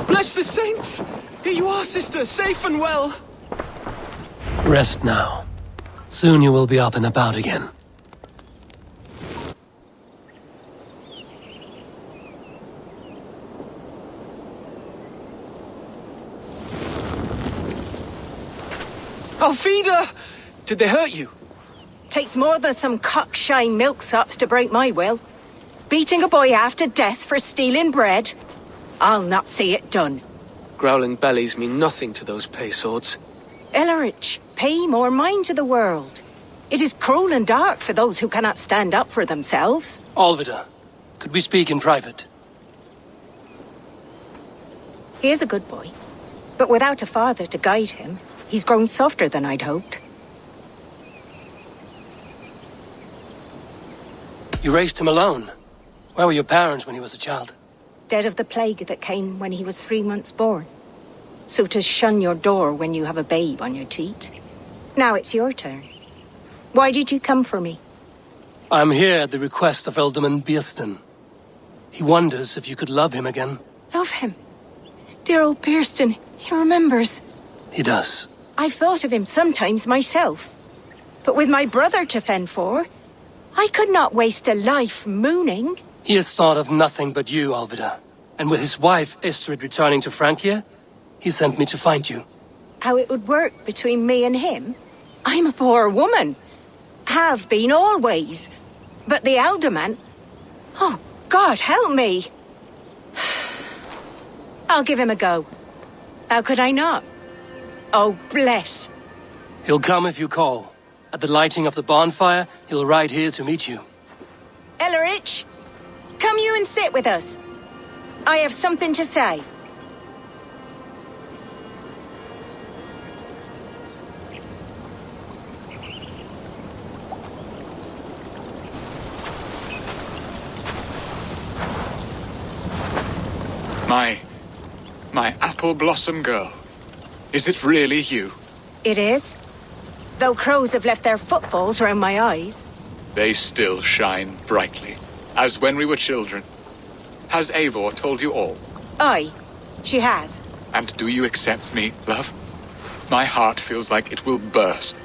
Speaker 18: Bless the saints! Here you are, sister, safe and well.
Speaker 1: Rest now. Soon you will be up and about again.
Speaker 18: Alfida! Did they hurt you?
Speaker 12: Takes more than some cockshy milksops to break my will. Beating a boy half to death for stealing bread? I'll not see it done.
Speaker 18: Growling bellies mean nothing to those pay swords.
Speaker 12: Ellerich, pay more mind to the world. It is cruel and dark for those who cannot stand up for themselves.
Speaker 1: Alvida, could we speak in private?
Speaker 12: He is a good boy, but without a father to guide him, he's grown softer than I'd hoped.
Speaker 1: You raised him alone. Where were your parents when he was a child?
Speaker 12: Dead of the plague that came when he was 3 months born.
Speaker 19: so to shun your door when you have a babe on your teat. Now it's your turn. Why did you come for me?
Speaker 1: I'm here at the request of Alderman Bierston. He wonders if you could love him again.
Speaker 19: Love him? Dear old Bierston, he remembers.
Speaker 1: He does.
Speaker 19: I've thought of him sometimes myself. But with my brother to fend for, I could not waste a life mooning.
Speaker 1: He has thought of nothing but you, Alvida. And with his wife, Estrid, returning to Francia, he sent me to find you.
Speaker 19: How it would work between me and him? I'm a poor woman. Have been always. But the alderman... Oh, God, help me! I'll give him a go. How could I not? Oh, bless.
Speaker 1: He'll come if you call. At the lighting of the bonfire, he'll ride here to meet you.
Speaker 19: Ellerich, come you and sit with us. I have something to say.
Speaker 4: My apple blossom girl. Is it really you?
Speaker 19: It is. Though crows have left their footfalls round my eyes.
Speaker 4: They still shine brightly, as when we were children. Has Eivor told you all?
Speaker 19: Aye, she has.
Speaker 4: And do you accept me, love? My heart feels like it will burst.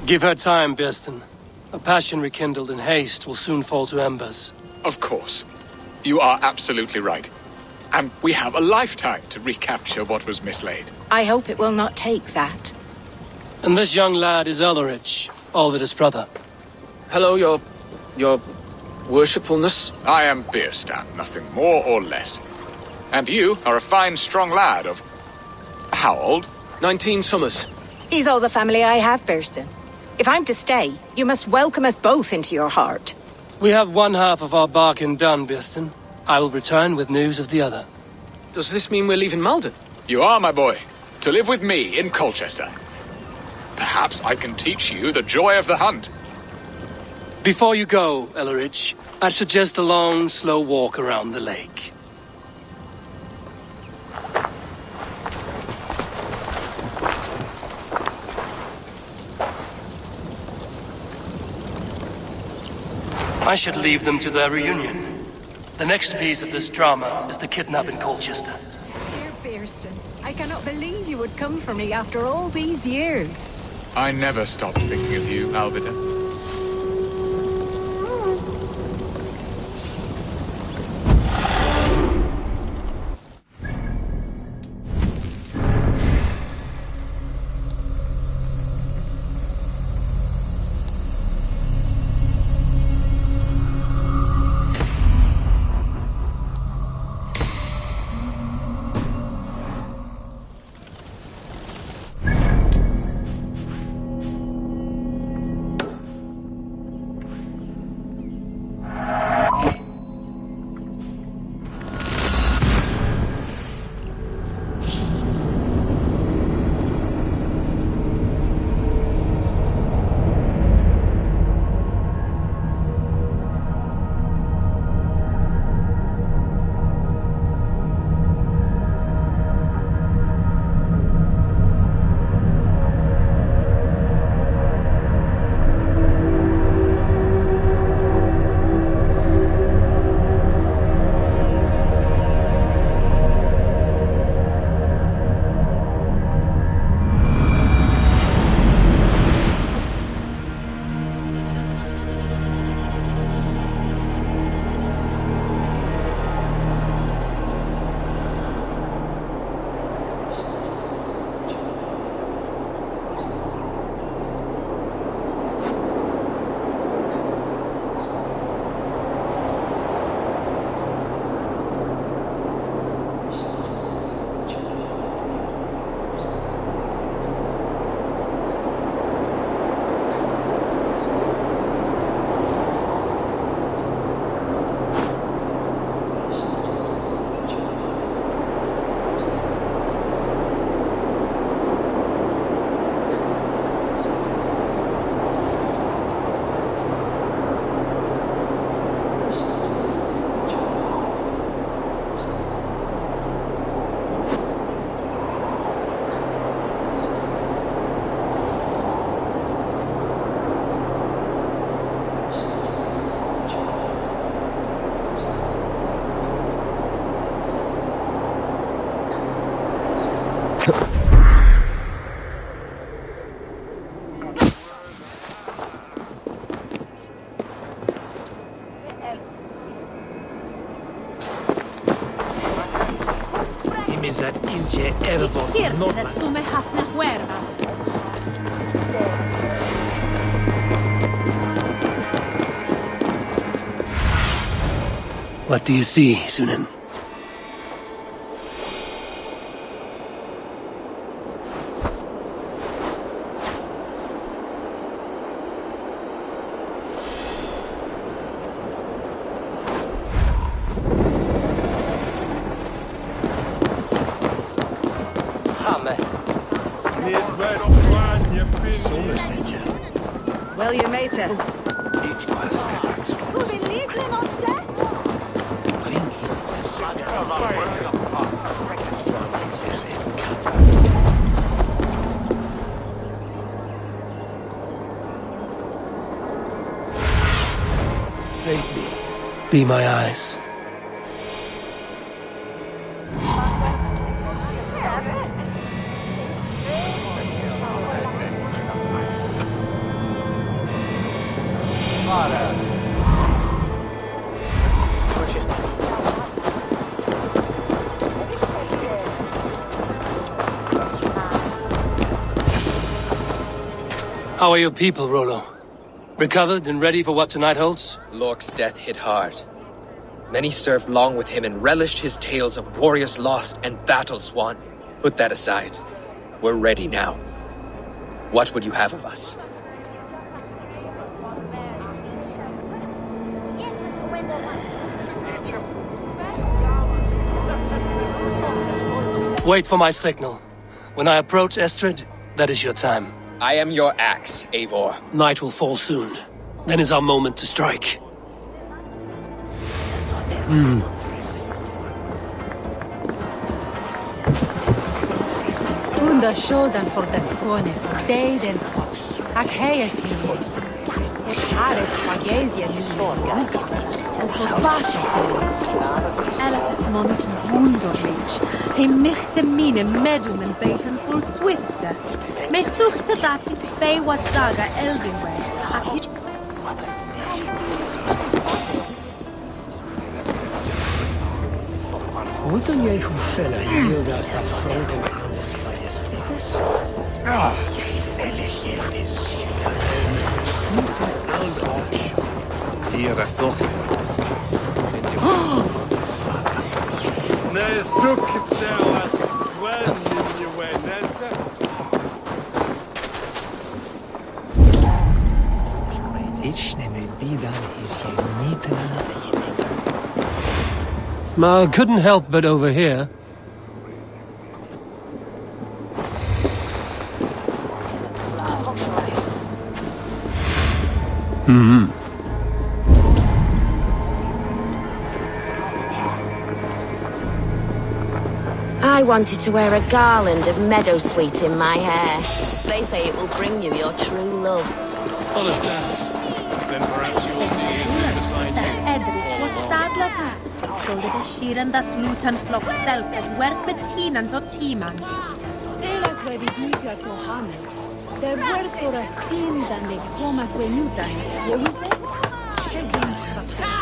Speaker 1: Give her time, Bierston. A passion rekindled in haste will soon fall to embers.
Speaker 4: Of course. You are absolutely right. And we have a lifetime to recapture what was mislaid.
Speaker 19: I hope it will not take that.
Speaker 1: And this young lad is Ellerich, Alvida's brother.
Speaker 18: Hello, your worshipfulness.
Speaker 4: I am Bierstan, nothing more or less. And you are a fine, strong lad of... how old?
Speaker 18: 19 summers.
Speaker 19: He's all the family I have, Bierston. If I'm to stay, you must welcome us both into your heart.
Speaker 1: We have one half of our bargain done, Bierston. I will return with news of the other.
Speaker 18: Does this mean we're leaving Malden?
Speaker 4: You are, my boy, to live with me in Colchester. Perhaps I can teach you the joy of the hunt.
Speaker 1: Before you go, Ellerich, I'd suggest a long, slow walk around the lake. I should leave them to their reunion. The next piece of this drama is the kidnap in Colchester.
Speaker 19: Dear Bierston, I cannot believe you would come for me after all these years.
Speaker 4: I never stopped thinking of you, Alvida.
Speaker 1: What do you see, Sunan?
Speaker 12: Well, you made it.
Speaker 1: Be my eyes. How are your people, Rollo? Recovered and ready for what tonight holds?
Speaker 11: Lork's death hit hard. Many served long with him and relished his tales of warriors lost and battles won. Put that aside. We're ready now. What would you have of us?
Speaker 1: Wait for my signal. When I approach Estrid, that is your time.
Speaker 11: I am your axe, Eivor.
Speaker 1: Night will fall soon. Then is our moment to strike.
Speaker 20: Under sjódan for den kone for day den fox. Ak heias vi. Es haret fagezia nu. Og bacha. Elefant monis wunderlich. He michte mine medumen beten full swifte. Me thuchte dat hit fei wat daga eldenway. Ak hit
Speaker 17: What on you fella you that franken honest fires with Ah, elegirtis. Sinte aldoch. Here I thought. Nej, duck tell us when you went there.
Speaker 1: I couldn't help but overhear.
Speaker 19: I wanted to wear a garland of meadowsweet in my hair. They say it will bring you your true love.
Speaker 4: Understands. Then perhaps you will see him beside you.
Speaker 7: Edric was stadler här. Skulle det skiren das lutan flock self et werk med tinan to timan.
Speaker 20: Delas vad vi dyka to hamn. Det work for a sin dan de koma kvenutan. Je husne? Se bin shaka.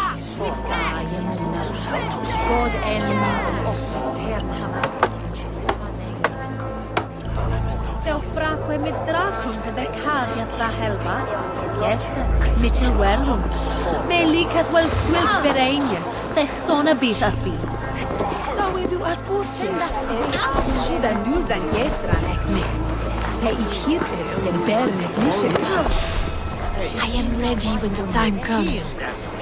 Speaker 20: God elm oss herna.
Speaker 7: Så fratwe med drakon det kadia fra helva. Yes, Mitchell Werlund. Me likat wel swils berenje. Det såna bitar bit.
Speaker 20: Så vi du as pusindas. Sjudan du zan jestran ekne. Te ich hier den bernes Mitchell.
Speaker 7: I am ready when the time comes.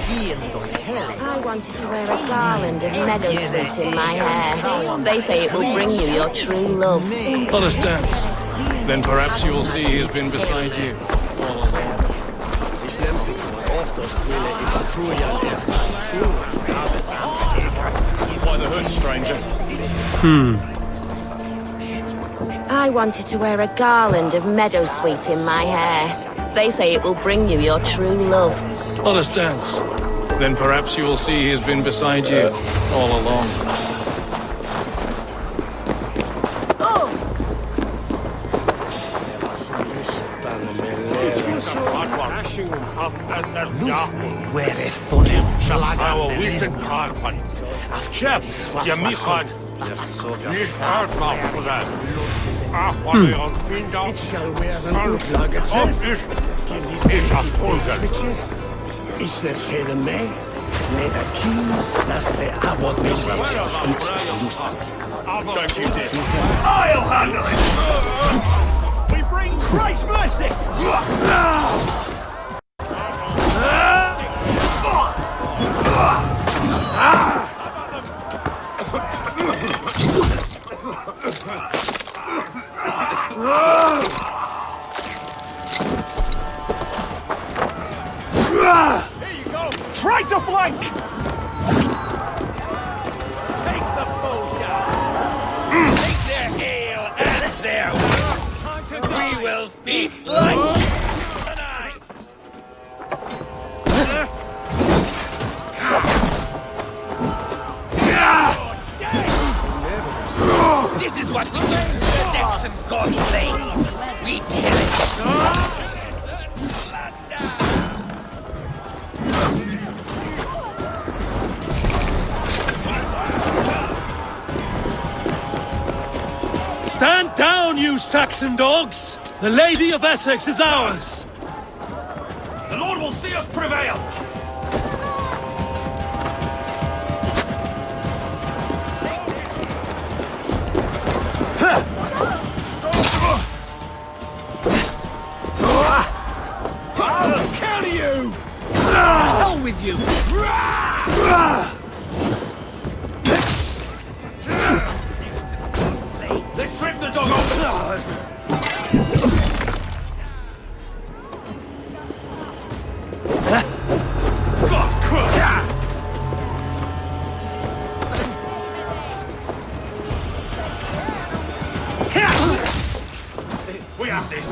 Speaker 19: I wanted to wear a garland of meadowsweet in my hair. They say it will bring you your true love.
Speaker 4: Understands. Then perhaps you will see he has been beside you. Why the hood, stranger?
Speaker 19: I wanted to wear a garland of meadowsweet in my hair. They say it will bring you your true love.
Speaker 4: Understands. Then perhaps you will see he has been beside you all along.
Speaker 17: Ich net schede mee, met a king, that's the abbot each I'll handle it! We bring Christ's mercy! Here you go! Try to flank! Take the foe down! Take their ale and their wine! We will feast like tonight!
Speaker 14: This is what the Saxon god claims. We pillage.
Speaker 1: Stand down, you Saxon dogs! The Lady of Essex is ours!
Speaker 13: The Lord will see us prevail!
Speaker 14: I'll counter you! To hell with you!
Speaker 13: Let's strip the dog off! We have this!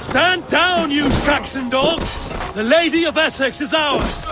Speaker 1: Stand down, you Saxon dogs! The Lady of Essex is ours!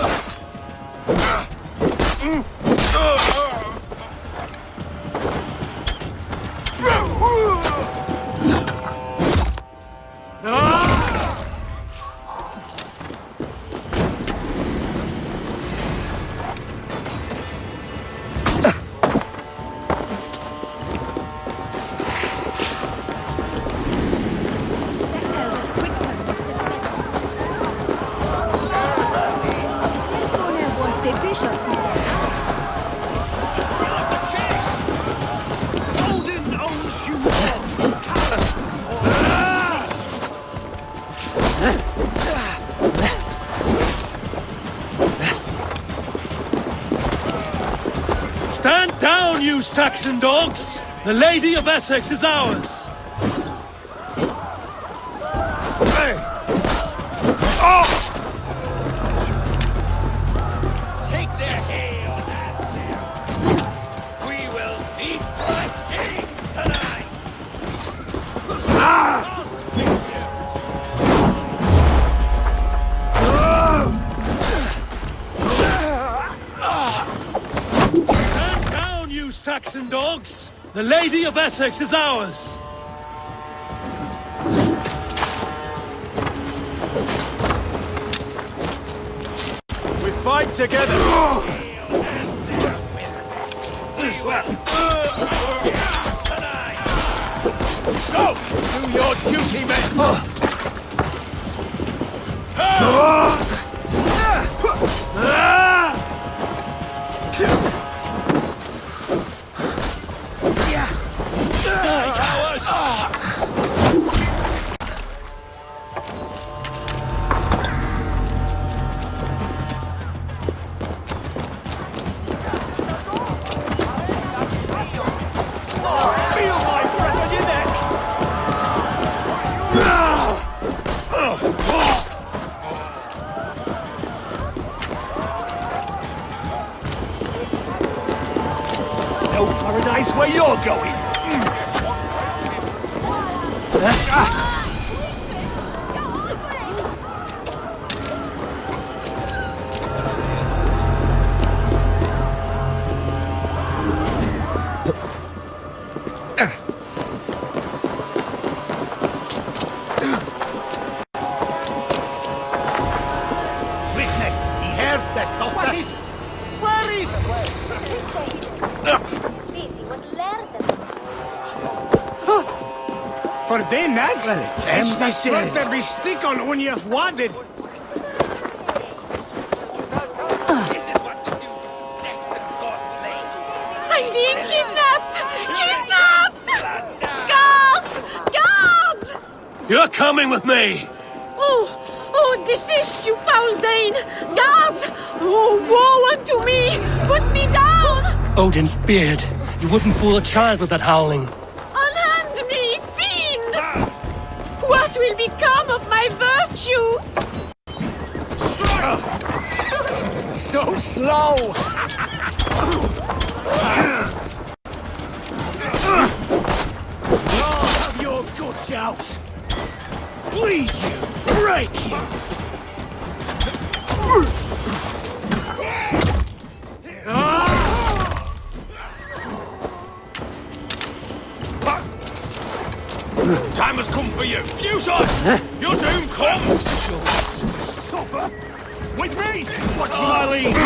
Speaker 1: Stand down, you Saxon dogs! The Lady of Essex is ours!
Speaker 14: Take their ale and their we will feast like kings tonight!
Speaker 1: Stand down, you Saxon dogs! The Lady of Essex is ours!
Speaker 13: We fight together!
Speaker 14: Go! Do your duty, men!
Speaker 17: No paradise where you're going!
Speaker 21: For them, that's it's the sort that we stick on when you've wanted.
Speaker 7: I'm being kidnapped! Kidnapped! Guards! Guards!
Speaker 1: You're coming with me!
Speaker 7: Oh, desist, you foul Dane! Guards! Oh, woe unto me! Put me down!
Speaker 1: Odin's beard. You wouldn't fool a child with that howling.
Speaker 7: Unhand me, fiend! What will become of my virtue?
Speaker 21: So slow! I'll have your guts out! Bleed you! Break you!
Speaker 13: Time has come for you! Futile! Your doom comes!
Speaker 21: Suffer!
Speaker 13: With me! Watch my lead!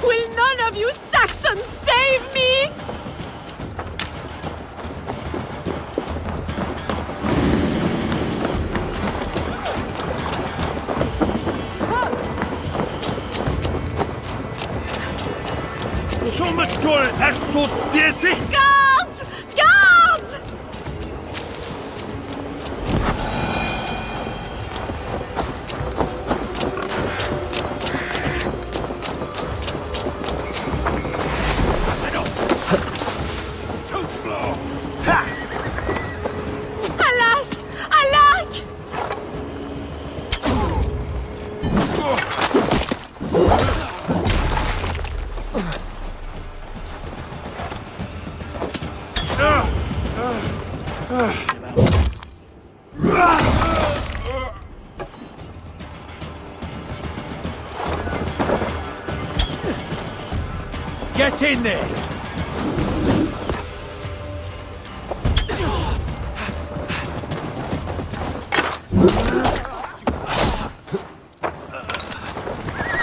Speaker 7: Will none of you Saxons save me? Guards! Guards! Alas! Alack!
Speaker 21: Get in there!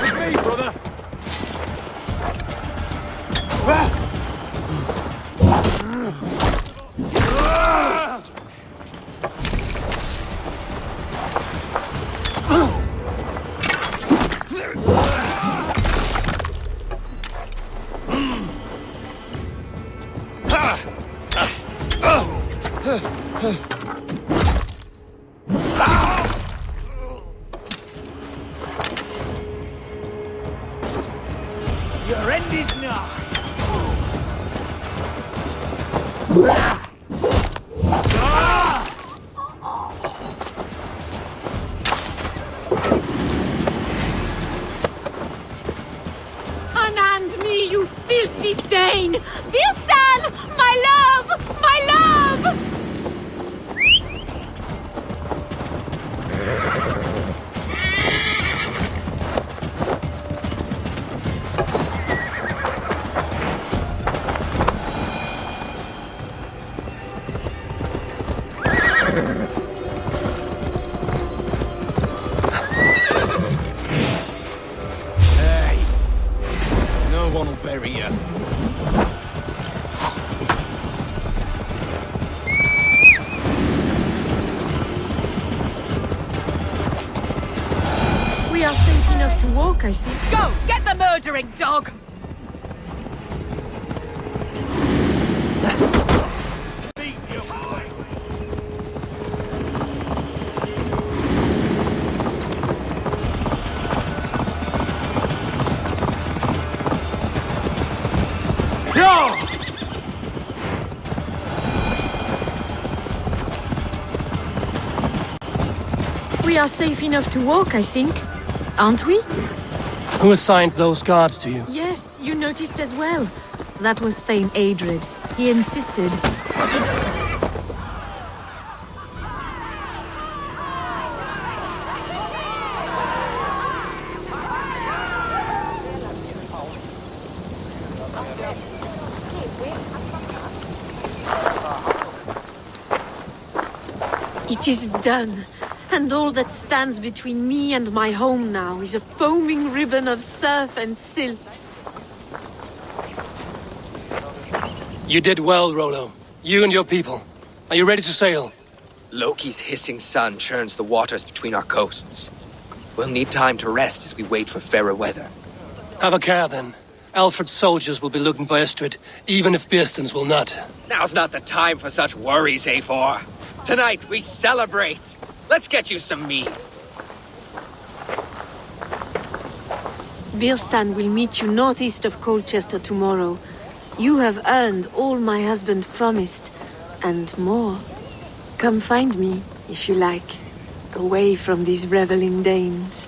Speaker 21: With me, brother! Your end is nigh!
Speaker 7: Unhand me, you filthy Dane! Vistan! My love! My love!
Speaker 21: Hey! No one will bury you.
Speaker 7: We are safe enough to walk, I think.
Speaker 8: Go! Get the murdering dog!
Speaker 7: We are safe enough to walk, I think. Aren't we?
Speaker 1: Who assigned those guards to you?
Speaker 7: Yes, you noticed as well. That was Thane Adred. He insisted. It is done. And all that stands between me and my home now is a foaming ribbon of surf and silt.
Speaker 1: You did well, Rollo. You and your people. Are you ready to sail?
Speaker 11: Loki's hissing sun churns the waters between our coasts. We'll need time to rest as we wait for fairer weather.
Speaker 1: Have a care, then. Alfred's soldiers will be looking for Estrid, even if Bearstons will not.
Speaker 11: Now's not the time for such worries, A4. Tonight, we celebrate. Let's get you some mead.
Speaker 7: Birstan will meet you northeast of Colchester tomorrow. You have earned all my husband promised, and more. Come find me, if you like, away from these reveling Danes.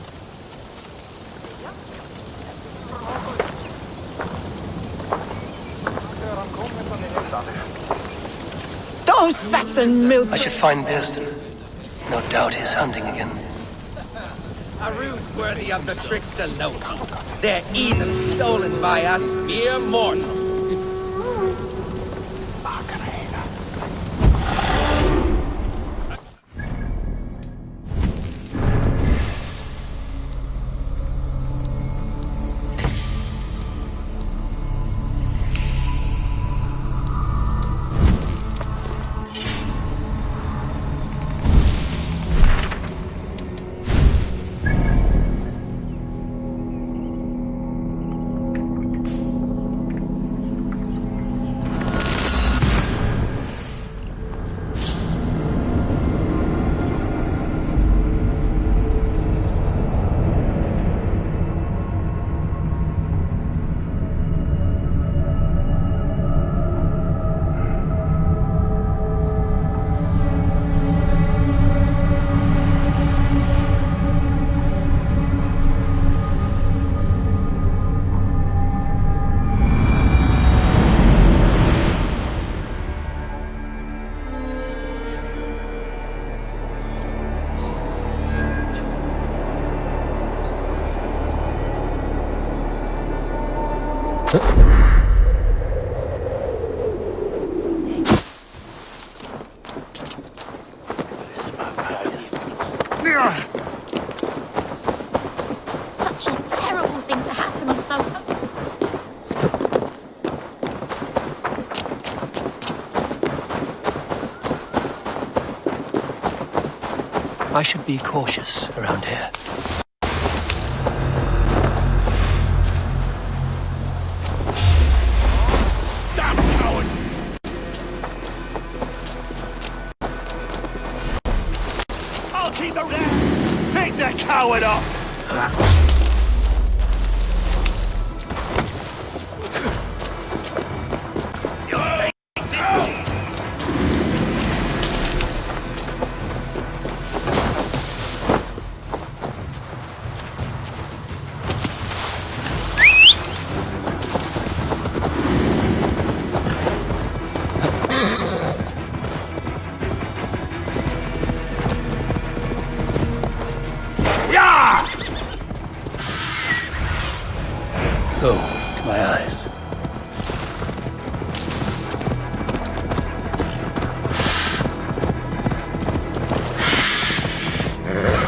Speaker 12: Those Saxon milk...
Speaker 1: I should find Bearston. No doubt he's hunting again.
Speaker 14: A ruse worthy of the trickster Loki. They're even stolen by us mere mortals.
Speaker 6: Such a terrible thing to happen on so...
Speaker 1: I should be cautious around here.
Speaker 13: Coward up!
Speaker 1: My eyes.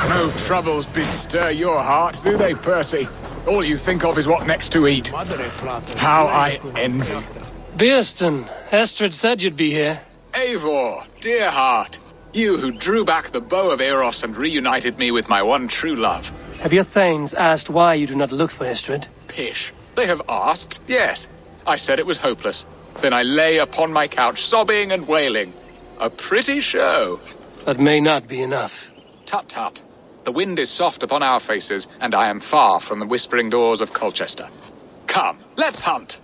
Speaker 4: No troubles bestir your heart, do they, Percy? All you think of is what next to eat. How I envy.
Speaker 1: Bearston, Estrid said you'd be here.
Speaker 4: Eivor, dear heart, you who drew back the bow of Eros and reunited me with my one true love.
Speaker 1: Have your thanes asked why you do not look for Estrid?
Speaker 4: Pish. They have asked, yes. I said it was hopeless. Then I lay upon my couch, sobbing and wailing. A pretty show.
Speaker 1: That may not be enough.
Speaker 4: Tut tut. The wind is soft upon our faces, and I am far from the whispering doors of Colchester. Come, let's hunt.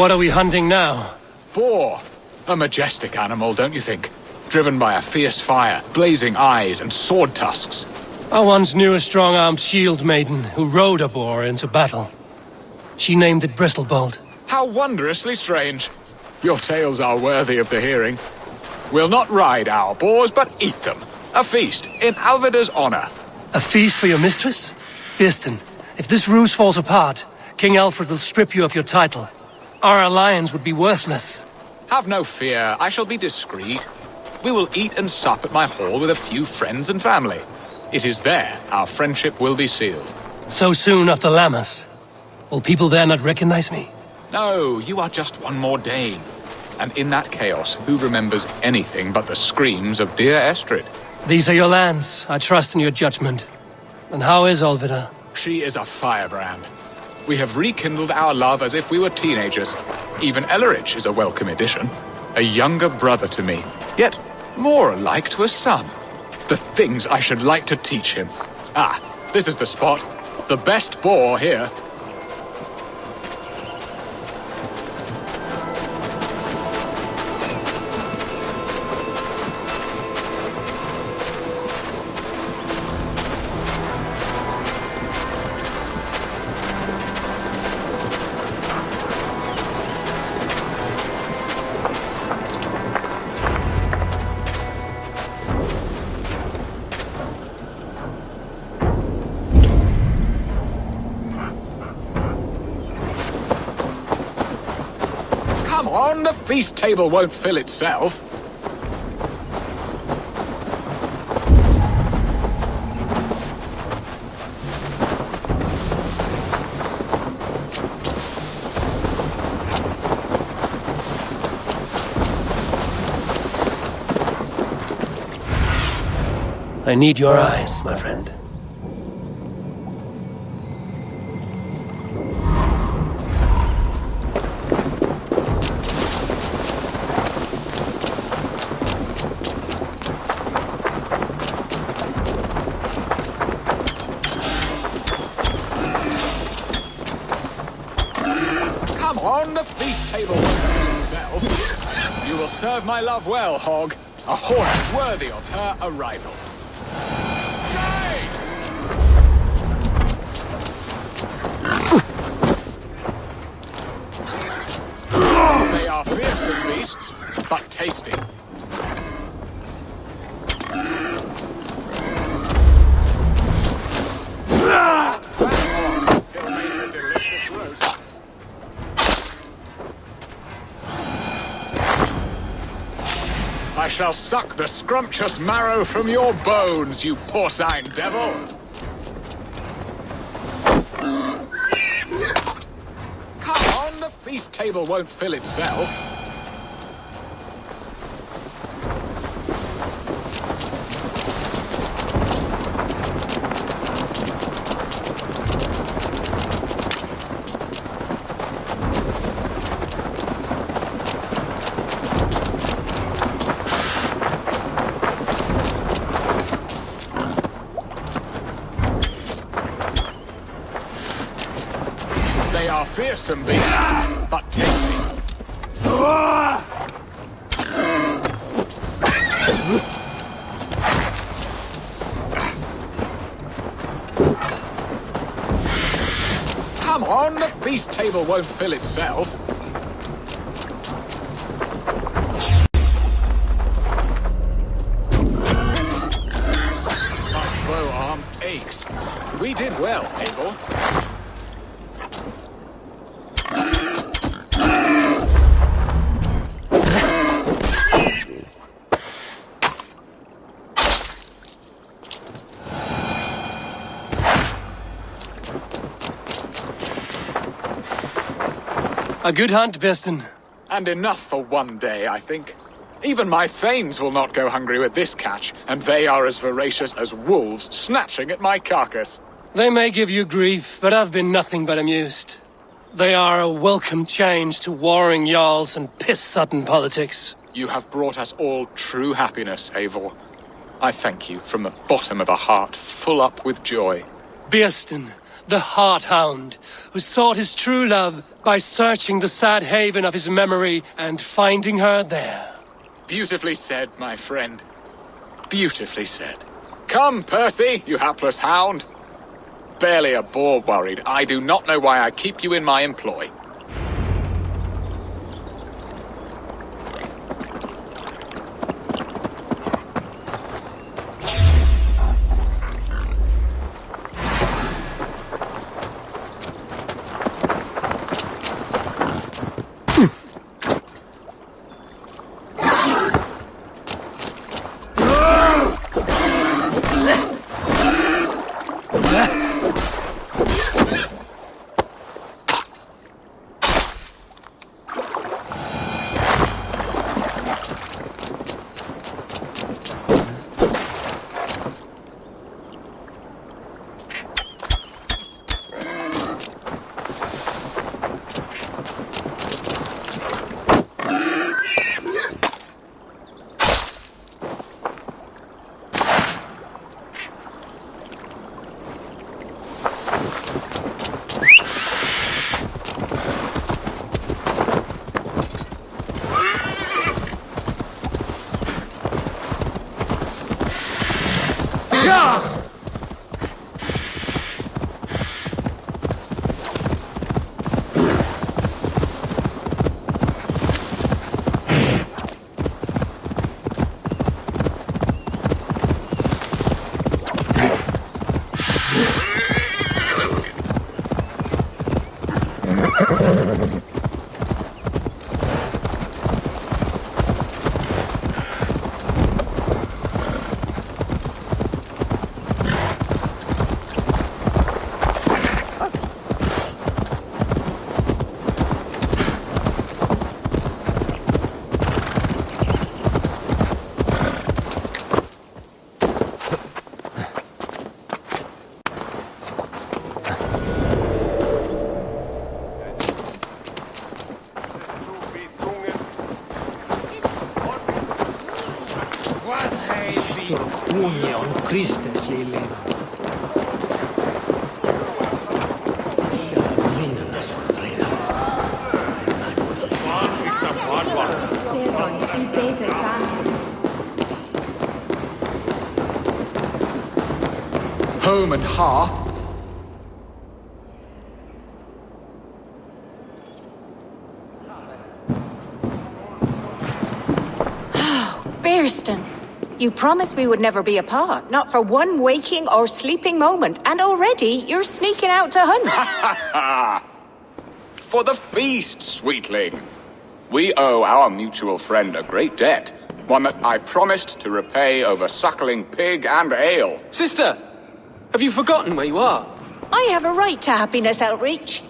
Speaker 1: What are we hunting now?
Speaker 4: Boar. A majestic animal, don't you think? Driven by a fierce fire, blazing eyes, and sword tusks.
Speaker 1: I once knew a strong-armed shield maiden who rode a boar into battle. She named it Bristolbolt.
Speaker 4: How wondrously strange. Your tales are worthy of the hearing. We'll not ride our boars, but eat them. A feast, in Alvida's honor.
Speaker 1: A feast for your mistress? Birsten, if this ruse falls apart, King Alfred will strip you of your title. Our alliance would be worthless.
Speaker 4: Have no fear, I shall be discreet. We will eat and sup at my hall with a few friends and family. It is there our friendship will be sealed.
Speaker 1: So soon after Lammas? Will people there not recognize me?
Speaker 4: No, you are just one more Dane. And in that chaos, who remembers anything but the screams of dear Estrid?
Speaker 1: These are your lands. I trust in your judgment. And how is Alvida?
Speaker 4: She is a firebrand. We have rekindled our love as if we were teenagers. Even Ellerich is a welcome addition. A younger brother to me, yet more alike to a son. The things I should like to teach him. Ah, this is the spot. The best boar here. Come on, the feast table won't fill itself.
Speaker 1: I need your eyes, my friend.
Speaker 4: Come on, the feast table won't fill itself. You will serve my love well, Hog. A horse worthy of her arrival. They are fearsome beasts, but tasty. He'll make a delicious roast. I shall suck the scrumptious marrow from your bones, you porcine devil! Come on, the feast table won't fill itself. They are fearsome beasts, but tasty. Come on, the feast table won't fill itself. My bow arm aches. We did well, Abel.
Speaker 1: A good hunt, Birsten.
Speaker 4: And enough for one day, I think. Even my thanes will not go hungry with this catch, and they are as voracious as wolves snatching at my carcass.
Speaker 1: They may give you grief, but I've been nothing but amused. They are a welcome change to warring jarls and piss-sodden politics.
Speaker 4: You have brought us all true happiness, Eivor. I thank you from the bottom of a heart full up with joy.
Speaker 1: Birsten, The Heart Hound, who sought his true love by searching the sad haven of his memory and finding her there.
Speaker 4: Beautifully said, my friend. Beautifully said. Come, Percy, you hapless hound. Barely a boar worried. I do not know why I keep you in my employ.
Speaker 2: Christus lille.
Speaker 4: Home and hearth?
Speaker 19: Bearston, you promised we would never be apart, not for one waking or sleeping moment, and already you're sneaking out to hunt.
Speaker 4: For the feast, sweetling. We owe our mutual friend a great debt, one that I promised to repay over suckling pig and ale.
Speaker 18: Sister, have you forgotten where you are?
Speaker 19: I have a right to happiness, Outreach.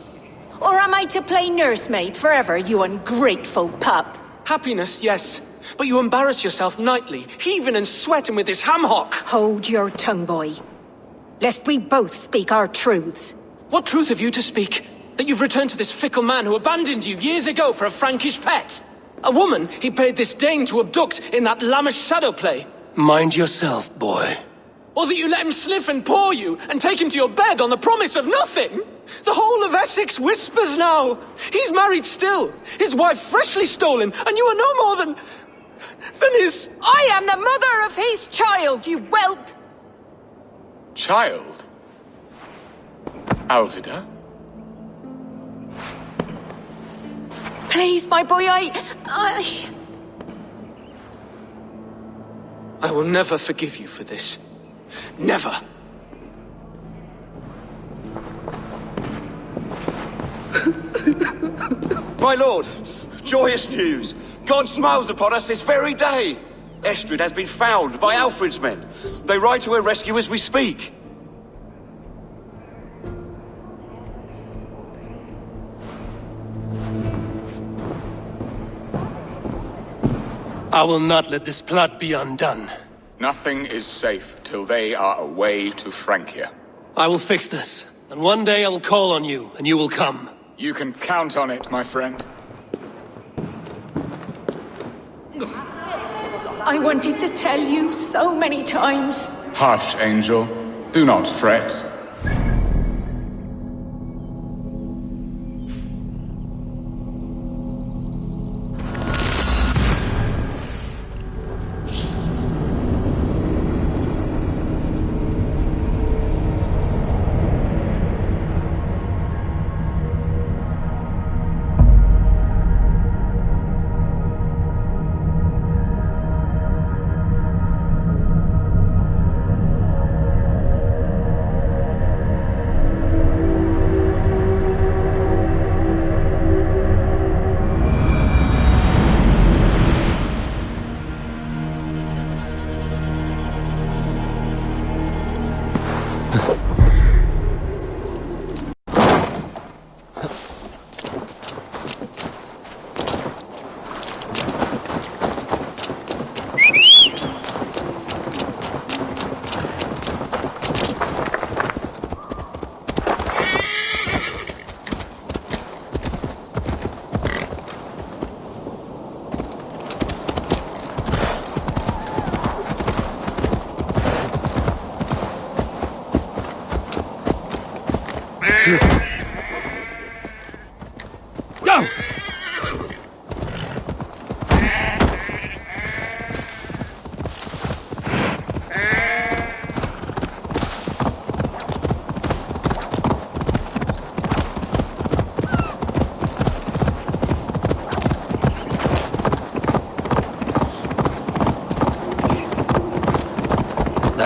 Speaker 19: Or am I to play nursemaid forever, you ungrateful pup?
Speaker 18: Happiness, yes. But you embarrass yourself nightly, heaving and sweating with this ham hock.
Speaker 19: Hold your tongue, boy. Lest we both speak our truths.
Speaker 18: What truth have you to speak? That you've returned to this fickle man who abandoned you years ago for a Frankish pet? A woman he paid this Dane to abduct in that lammish shadow play?
Speaker 1: Mind yourself, boy.
Speaker 18: Or that you let him sniff and paw you, and take him to your bed on the promise of nothing? The whole of Essex whispers now. He's married still, his wife freshly stolen, and you are no more than his...
Speaker 19: I am the mother of his child, you whelp!
Speaker 4: Child? Alvida?
Speaker 19: Please, my boy, I
Speaker 18: will never forgive you for this. Never.
Speaker 9: My lord, joyous news. God smiles upon us this very day. Estrid has been found by Alfred's men. They ride to her rescue as we speak.
Speaker 1: I will not let this plot be undone.
Speaker 4: Nothing is safe till they are away to Francia.
Speaker 1: I will fix this, and one day I will call on you, and you will come.
Speaker 4: You can count on it, my friend.
Speaker 19: I wanted to tell you so many times.
Speaker 4: Hush, Angel. Do not fret.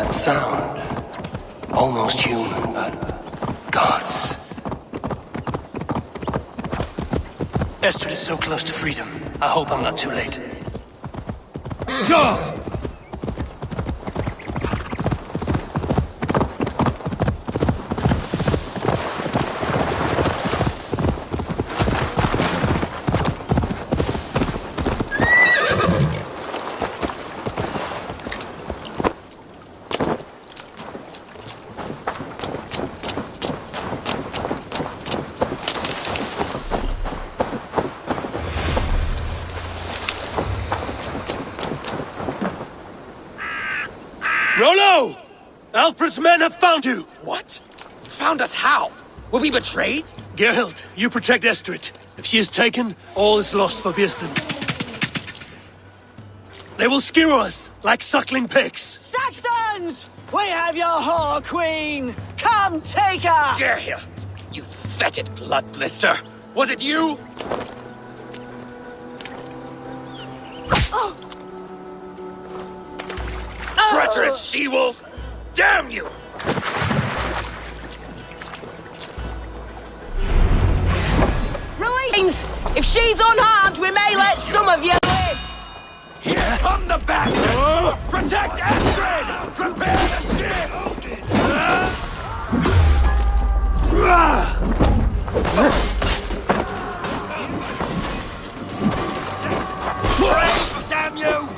Speaker 1: That sound. Almost human, but gods. Estrid is so close to freedom. I hope I'm not too late.
Speaker 21: Go!
Speaker 1: Rollo! Alfred's men have found you!
Speaker 14: What? Found us how? Were we betrayed?
Speaker 1: Gerhild, you protect Estrid. If she is taken, all is lost for Birsten. They will skewer us like suckling pigs.
Speaker 12: Saxons! We have your whore queen! Come take her!
Speaker 14: Gerhild, you fetid blood blister! Was it you?
Speaker 12: Oh.
Speaker 14: Treacherous she-wolf! Damn you!
Speaker 12: Right! If she's unharmed, we may let some of you live!
Speaker 17: Here come the bastards! Protect Astrid! Prepare the ship! Break, damn you!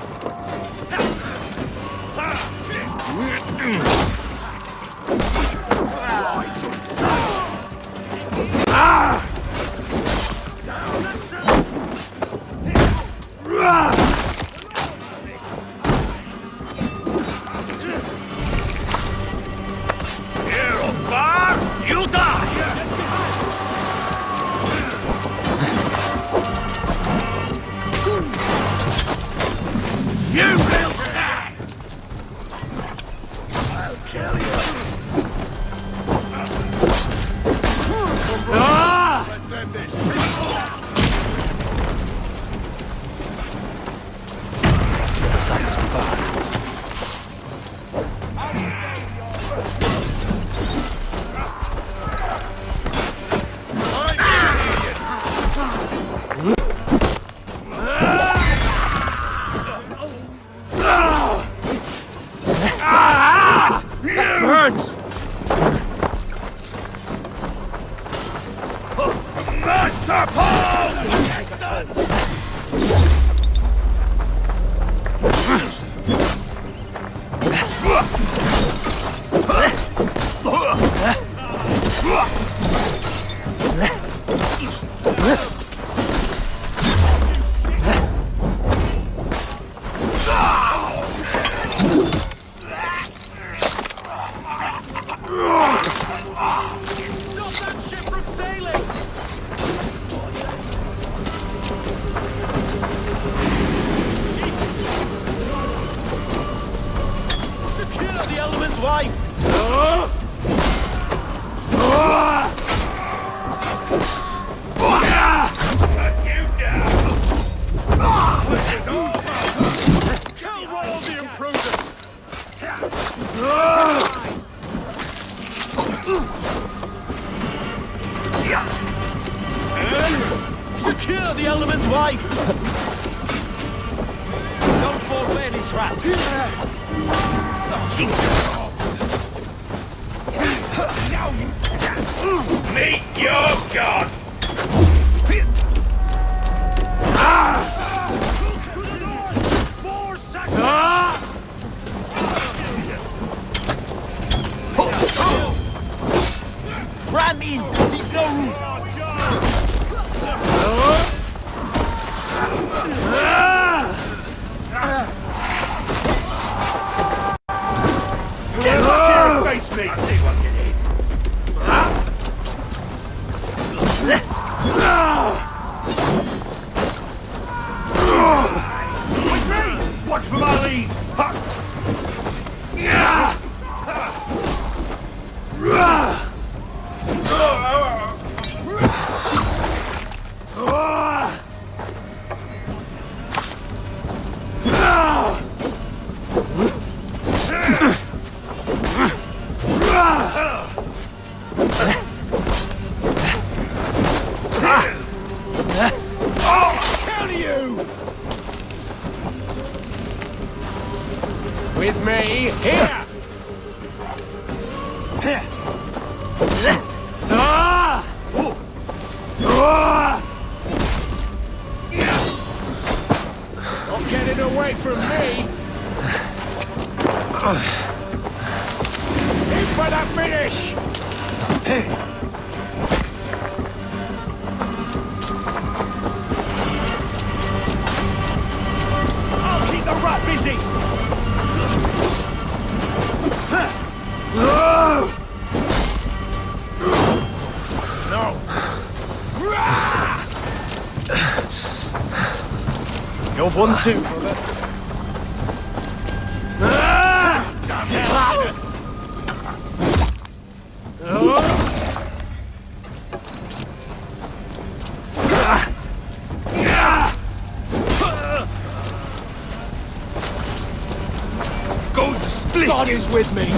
Speaker 15: You die!
Speaker 17: You will die! I'll kill you. Let's end this.
Speaker 1: The sun must be bad.
Speaker 17: That burns! Master
Speaker 18: Secure the element's wife! Don't fall for any traps!
Speaker 17: Meet your god!
Speaker 18: Ram in! Leave no room!
Speaker 17: Get back here and face me! I see what you need. With me! Watch for my lead!
Speaker 13: With me, here! Not getting away from me! In for the finish! I'll keep the rat busy! No! You're one too, brother. Going to split! God is with me!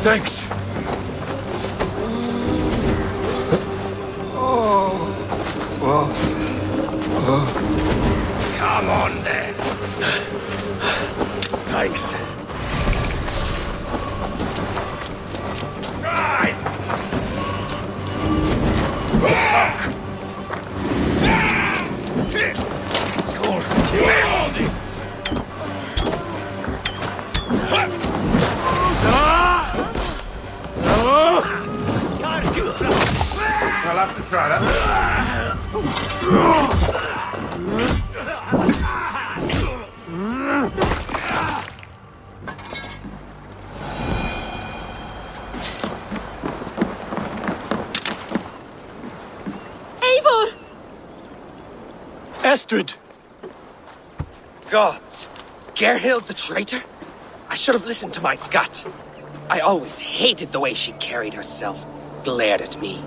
Speaker 13: Thanks. Come on then. Thanks. Right. I'll have to try that.
Speaker 7: Eivor!
Speaker 1: Estrid!
Speaker 14: Gods! Gerhild the traitor? I should have listened to my gut. I always hated the way she carried herself, glared at me.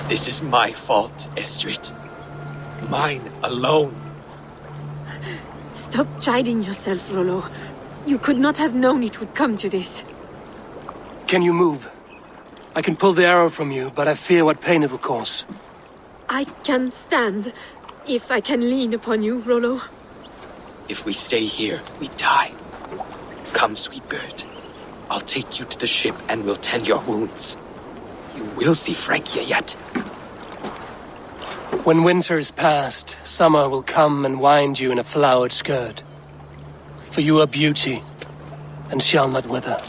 Speaker 14: This is my fault, Estrid. Mine alone.
Speaker 7: Stop chiding yourself, Rollo. You could not have known it would come to this.
Speaker 1: Can you move? I can pull the arrow from you, but I fear what pain it will cause.
Speaker 7: I can stand, if I can lean upon you, Rollo.
Speaker 14: If we stay here, we die. Come, sweet bird. I'll take you to the ship and we'll tend your wounds. You will see Francia yet.
Speaker 1: When winter is past, summer will come and wind you in a flowered skirt. For you are beauty, and shall not wither.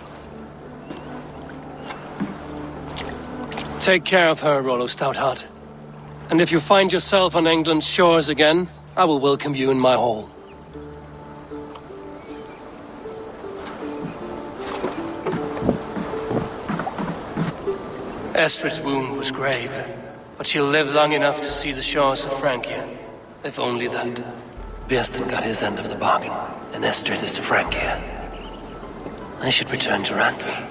Speaker 1: Take care of her, Rollo Stoutheart. And if you find yourself on England's shores again, I will welcome you in my hall. Estrid's wound was grave, but she'll live long enough to see the shores of Francia. If only that. Björsten got his end of the bargain, and Estrid is to Francia. I should return to Rantwy.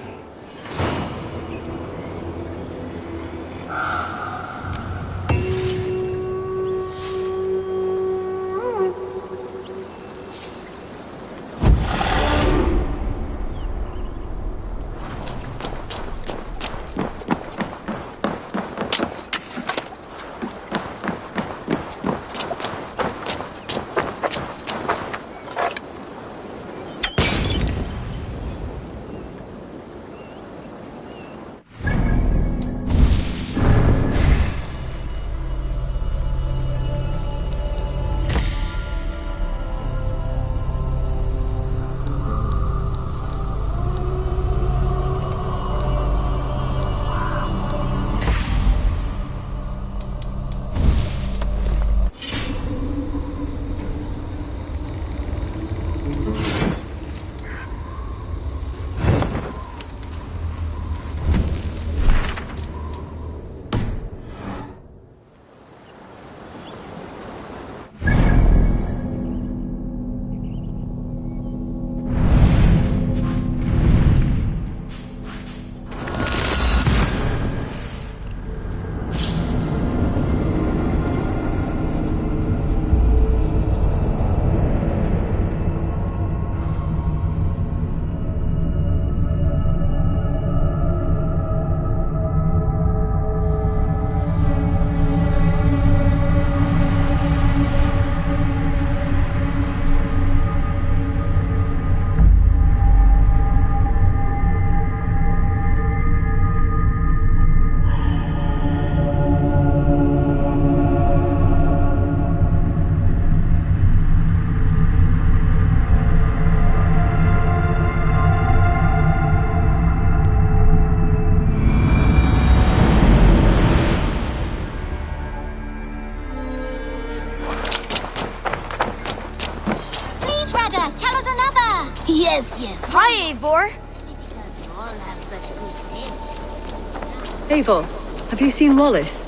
Speaker 6: Yes, yes.
Speaker 20: Hi, Eivor.
Speaker 6: Because you all have such good taste.
Speaker 20: Eivor, have you seen Wallace?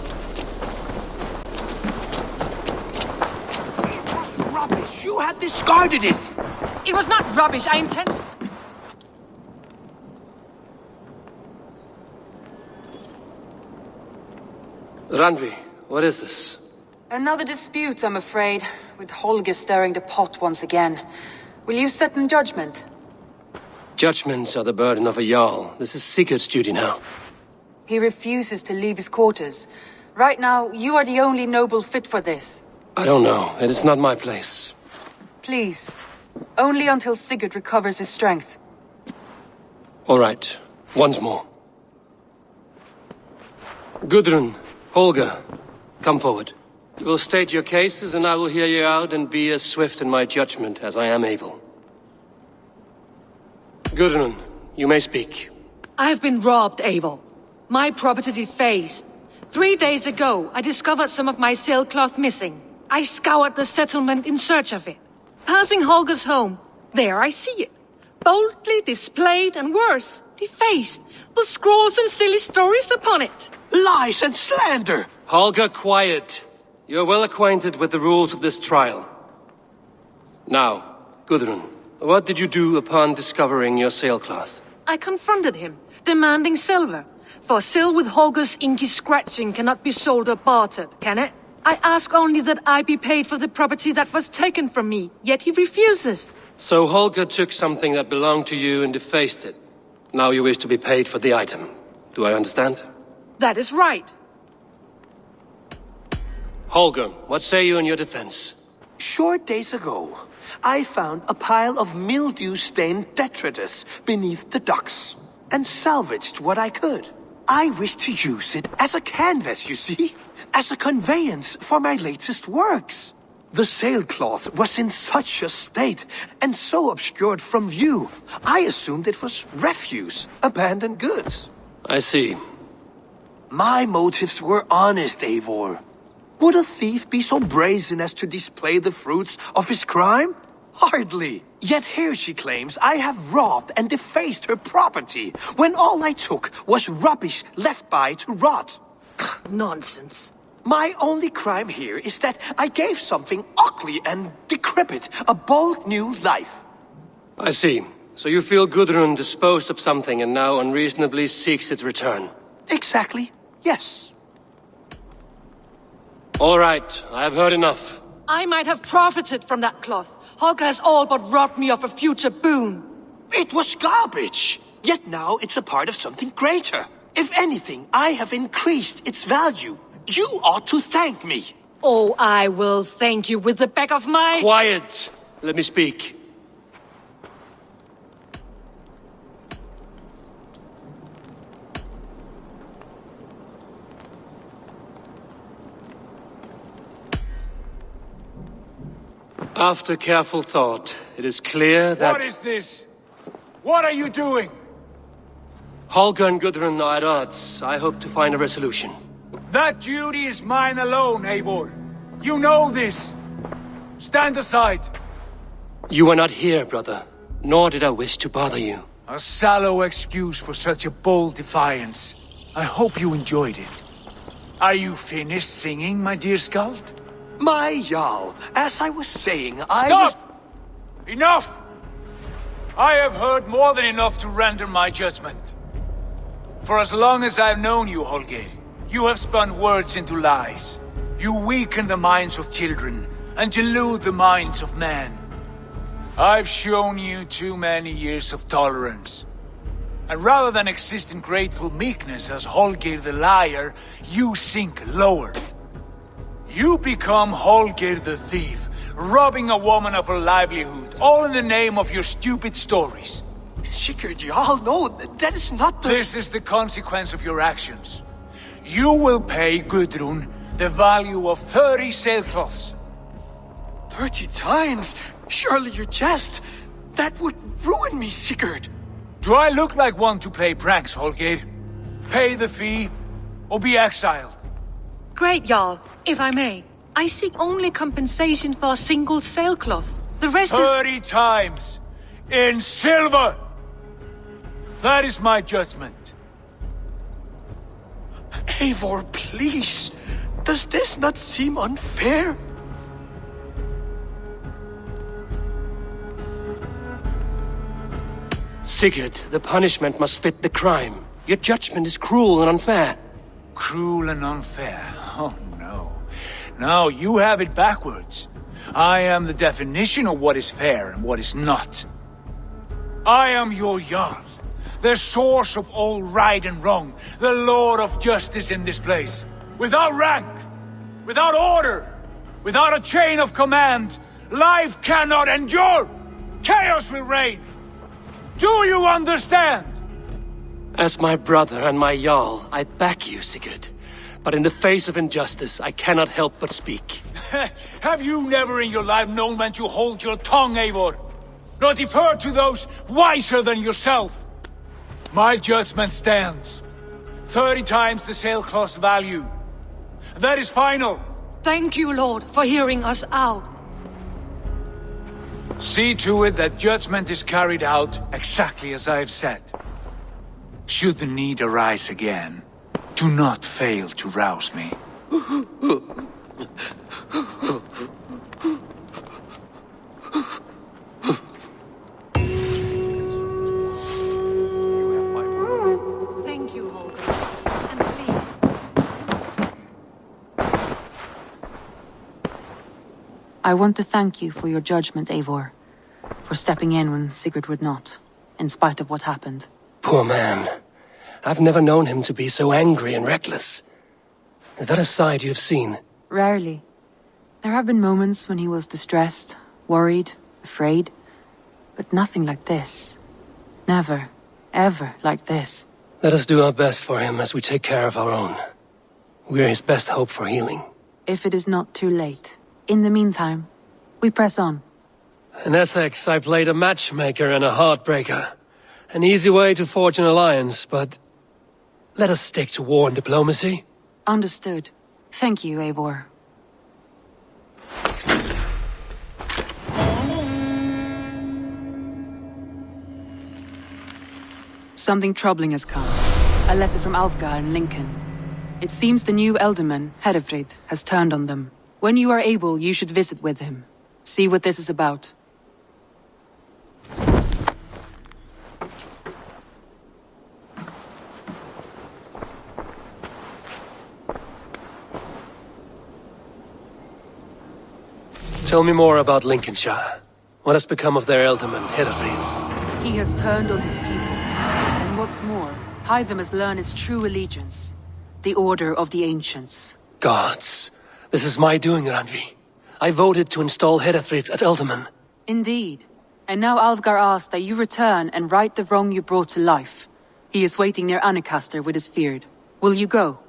Speaker 17: Rubbish! You had discarded it!
Speaker 8: It was not rubbish, I intend...
Speaker 1: Randvi, what is this?
Speaker 10: Another dispute, I'm afraid, with Holger stirring the pot once again. Will you sit in judgment?
Speaker 1: Judgments are the burden of a Jarl. This is Sigurd's duty now.
Speaker 10: He refuses to leave his quarters. Right now, you are the only noble fit for this.
Speaker 1: I don't know. It is not my place.
Speaker 10: Please. Only until Sigurd recovers his strength.
Speaker 1: All right. Once more. Gudrun, Holger, come forward. You will state your cases, and I will hear you out and be as swift in my judgment as I am able. Gudrun, you may speak.
Speaker 22: I have been robbed, Eivor. My property defaced. 3 days ago, I discovered some of my sailcloth missing. I scoured the settlement in search of it. Passing Holger's home, there I see it. Boldly displayed and worse, defaced, with scrolls and silly stories upon it.
Speaker 17: Lies and slander!
Speaker 1: Holger, quiet. You're well acquainted with the rules of this trial. Now, Gudrun, what did you do upon discovering your sailcloth?
Speaker 22: I confronted him, demanding silver. For sil with Holger's inky scratching cannot be sold or bartered, can it? I ask only that I be paid for the property that was taken from me, yet he refuses.
Speaker 1: So Holger took something that belonged to you and defaced it. Now you wish to be paid for the item. Do I understand?
Speaker 22: That is right.
Speaker 1: Holger, what say you in your defense?
Speaker 17: Short days ago, I found a pile of mildew-stained detritus beneath the docks, and salvaged what I could. I wish to use it as a canvas, you see? As a conveyance for my latest works. The sailcloth was in such a state, and so obscured from view, I assumed it was refuse, abandoned goods.
Speaker 1: I see.
Speaker 17: My motives were honest, Eivor. Would a thief be so brazen as to display the fruits of his crime? Hardly. Yet here she claims I have robbed and defaced her property, when all I took was rubbish left by to rot.
Speaker 22: Nonsense.
Speaker 17: My only crime here is that I gave something ugly and decrepit a bold new life.
Speaker 1: I see. So you feel Gudrun disposed of something and now unreasonably seeks its return?
Speaker 17: Exactly. Yes.
Speaker 1: All right, I have heard enough.
Speaker 22: I might have profited from that cloth. Holger has all but robbed me of a future boon.
Speaker 17: It was garbage. Yet now it's a part of something greater. If anything, I have increased its value. You ought to thank me.
Speaker 22: Oh, I will thank you with the back of my...
Speaker 1: Quiet! Let me speak. After careful thought, it is clear that...
Speaker 23: What is this? What are you doing?
Speaker 1: Holger and Gudrun are at odds. I hope to find a resolution.
Speaker 23: That duty is mine alone, Eivor. You know this. Stand aside.
Speaker 1: You are not here, brother. Nor did I wish to bother you.
Speaker 23: A sallow excuse for such a bold defiance. I hope you enjoyed it. Are you finished singing, my dear Skald?
Speaker 17: My Jarl, as I was saying,
Speaker 23: Stop! Enough! I have heard more than enough to render my judgment. For as long as I've known you, Holger, you have spun words into lies. You weaken the minds of children and delude the minds of men. I've shown you too many years of tolerance. And rather than exist in grateful meekness as Holger the liar, you sink lower. You become Holger the thief, robbing a woman of her livelihood, all in the name of your stupid stories.
Speaker 17: Sigurd, Jarl, no, that is not the...
Speaker 23: This is the consequence of your actions. You will pay Gudrun the value of 30 sailcloths.
Speaker 17: 30 times? Surely you jest. That would ruin me, Sigurd.
Speaker 23: Do I look like one to play pranks, Holger? Pay the fee, or be exiled.
Speaker 22: Great, Jarl. If I may, I seek only compensation for a single sailcloth. The rest
Speaker 23: 30 times! in silver. That is my judgment.
Speaker 17: Eivor, please. Does this not seem unfair?
Speaker 1: Sigurd, the punishment must fit the crime. Your judgment is cruel and unfair.
Speaker 23: Cruel and unfair? Oh no. No, you have it backwards. I am the definition of what is fair and what is not. I am your Jarl, the source of all right and wrong, the Lord of justice in this place. Without rank, without order, without a chain of command, life cannot endure. Chaos will reign. Do you understand?
Speaker 1: As my brother and my Jarl, I back you, Sigurd. But in the face of injustice, I cannot help but speak.
Speaker 23: Have you never in your life known when to hold your tongue, Eivor? Not defer to those wiser than yourself? My judgment stands. 30 times the sailcloth's value. That is final.
Speaker 22: Thank you, Lord, for hearing us out.
Speaker 23: See to it that judgment is carried out exactly as I have said. Should the need arise again, do not fail to rouse me.
Speaker 22: Thank you, Holger. And please.
Speaker 10: I want to thank you for your judgment, Eivor. For stepping in when Sigurd would not, in spite of what happened.
Speaker 1: Poor man. I've never known him to be so angry and reckless. Is that a side you've seen?
Speaker 10: Rarely. There have been moments when he was distressed, worried, afraid. But nothing like this. Never, ever like this.
Speaker 1: Let us do our best for him as we take care of our own. We're his best hope for healing.
Speaker 10: If it is not too late. In the meantime, we press on.
Speaker 1: In Essex, I played a matchmaker and a heartbreaker. An easy way to forge an alliance, but let us stick to war and diplomacy.
Speaker 10: Understood. Thank you, Eivor. Something troubling has come. A letter from Alfgar in Lincoln. It seems the new Elderman, Hedefrid, has turned on them. When you are able, you should visit with him. See what this is about.
Speaker 1: Tell me more about Lincolnshire. What has become of their Elderman, Hedefrid?
Speaker 10: He has turned on his people. And what's more, Hytham has learned his true allegiance. The Order of the Ancients.
Speaker 1: Gods. This is my doing, Randvi. I voted to install Hedefrid as Elderman.
Speaker 10: Indeed. And now Alfgar asks that you return and right the wrong you brought to life. He is waiting near Annicaster with his Feared. Will you go?